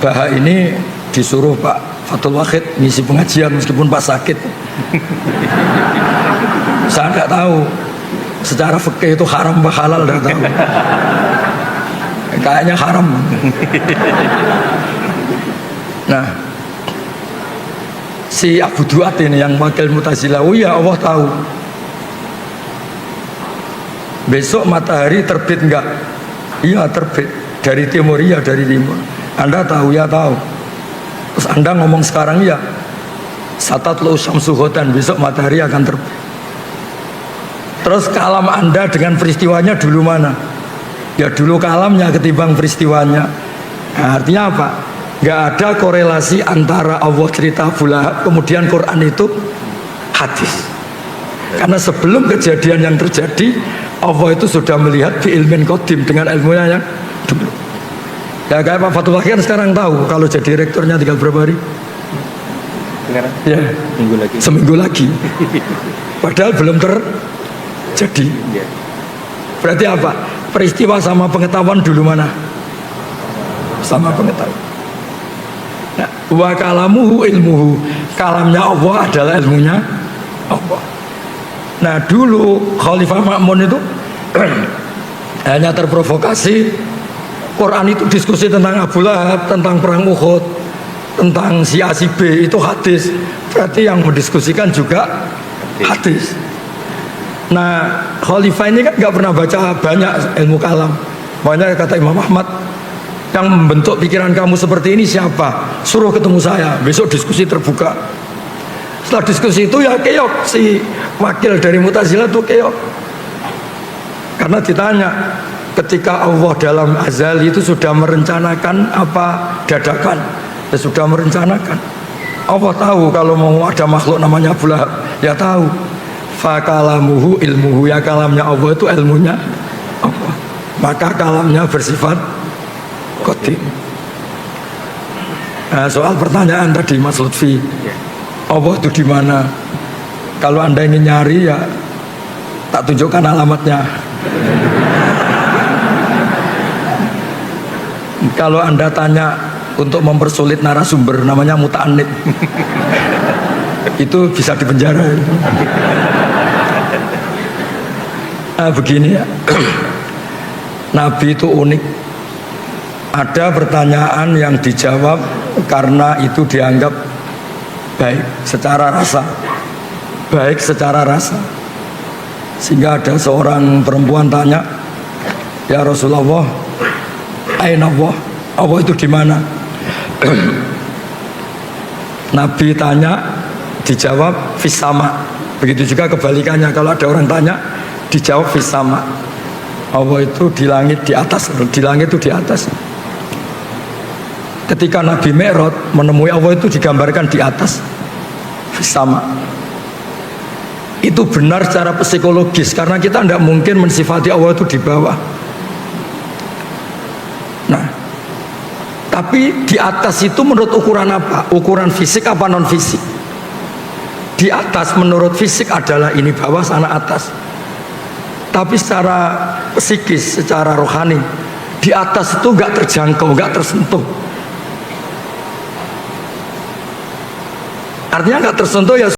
Baha ini disuruh Pak Fathul Wahid ngisi pengajian meskipun Pak sakit. Saya tidak tahu secara fikih itu haram apa halal, tidak tahu. Kayaknya haram. Nah, si Abu Duat ini yang wakil Mu'tazilah, oh ya Allah tahu besok matahari terbit enggak? Iya terbit. Dari timur? Iya dari timur. Anda tahu? Ya tahu. Terus Anda ngomong sekarang ya satatlu syamsu ghadan, besok matahari akan terbit. Terus kalam Anda dengan peristiwanya dulu mana? Ya dulu kalamnya ketimbang peristiwanya. Nah, artinya apa? Nggak ada korelasi antara Allah cerita Abu Lahab kemudian Quran itu hadis. Karena sebelum kejadian yang terjadi, Allah itu sudah melihat bi ilmin qadim, dengan ilmunya yang dulu. Ya kayak Pak Fathul Wahid kan sekarang tahu kalau jadi rektornya tinggal berapa hari? Sekarang? Ya, seminggu lagi. Padahal belum terjadi. Berarti apa? Peristiwa sama pengetahuan dulu mana? Sama pengetahuan. Nah, wa kalamuhu ilmuhu, kalamnya Allah adalah ilmunya Allah. Nah dulu Khalifah Ma'mun itu hanya terprovokasi. Quran itu diskusi tentang Abu Lahab, tentang perang Uhud, tentang si A si B, itu hadis. Berarti yang mendiskusikan juga hadis. Nah Khalifah ini kan nggak pernah baca banyak ilmu kalam. Makanya kata Imam Ahmad, yang membentuk pikiran kamu seperti ini siapa? Suruh ketemu saya, besok diskusi terbuka. Setelah diskusi itu ya keok, si wakil dari Mu'tazilah itu keok. Karena ditanya, ketika Allah dalam azali itu sudah merencanakan apa dadakan? Ya sudah merencanakan. Allah tahu kalau mau ada makhluk namanya Abu Lahab, ya tahu. Fakalamuhu ilmuhu, ya kalamnya Allah itu ilmunya Allah. Maka kalamnya bersifat qadim. Nah, soal pertanyaan tadi Mas Lutfi, Allah itu di mana? Kalau Anda ingin nyari ya tak tunjukkan alamatnya. Kalau Anda tanya untuk mempersulit narasumber namanya muta'anid, itu bisa dipenjara. Nah, begini ya. Nabi itu unik. Ada pertanyaan yang dijawab karena itu dianggap baik secara rasa, baik secara rasa. Sehingga ada seorang perempuan tanya, ya Rasulullah, aina Allah? Allah itu di mana? Nabi tanya, dijawab fis sama. Begitu juga kebalikannya, kalau ada orang tanya, dijawab fis sama. Allah itu di langit di atas, di langit itu di atas. Ketika Nabi Mi'raj menemui Allah itu digambarkan di atas, sama. Itu benar secara psikologis karena kita tidak mungkin mensifati Allah itu di bawah. Nah, tapi di atas itu menurut ukuran apa? Ukuran fisik apa non fisik? Di atas menurut fisik adalah ini bawah, sana atas. Tapi secara psikis, secara rohani, di atas itu nggak terjangkau, nggak tersentuh. Artinya nggak tersentuh ya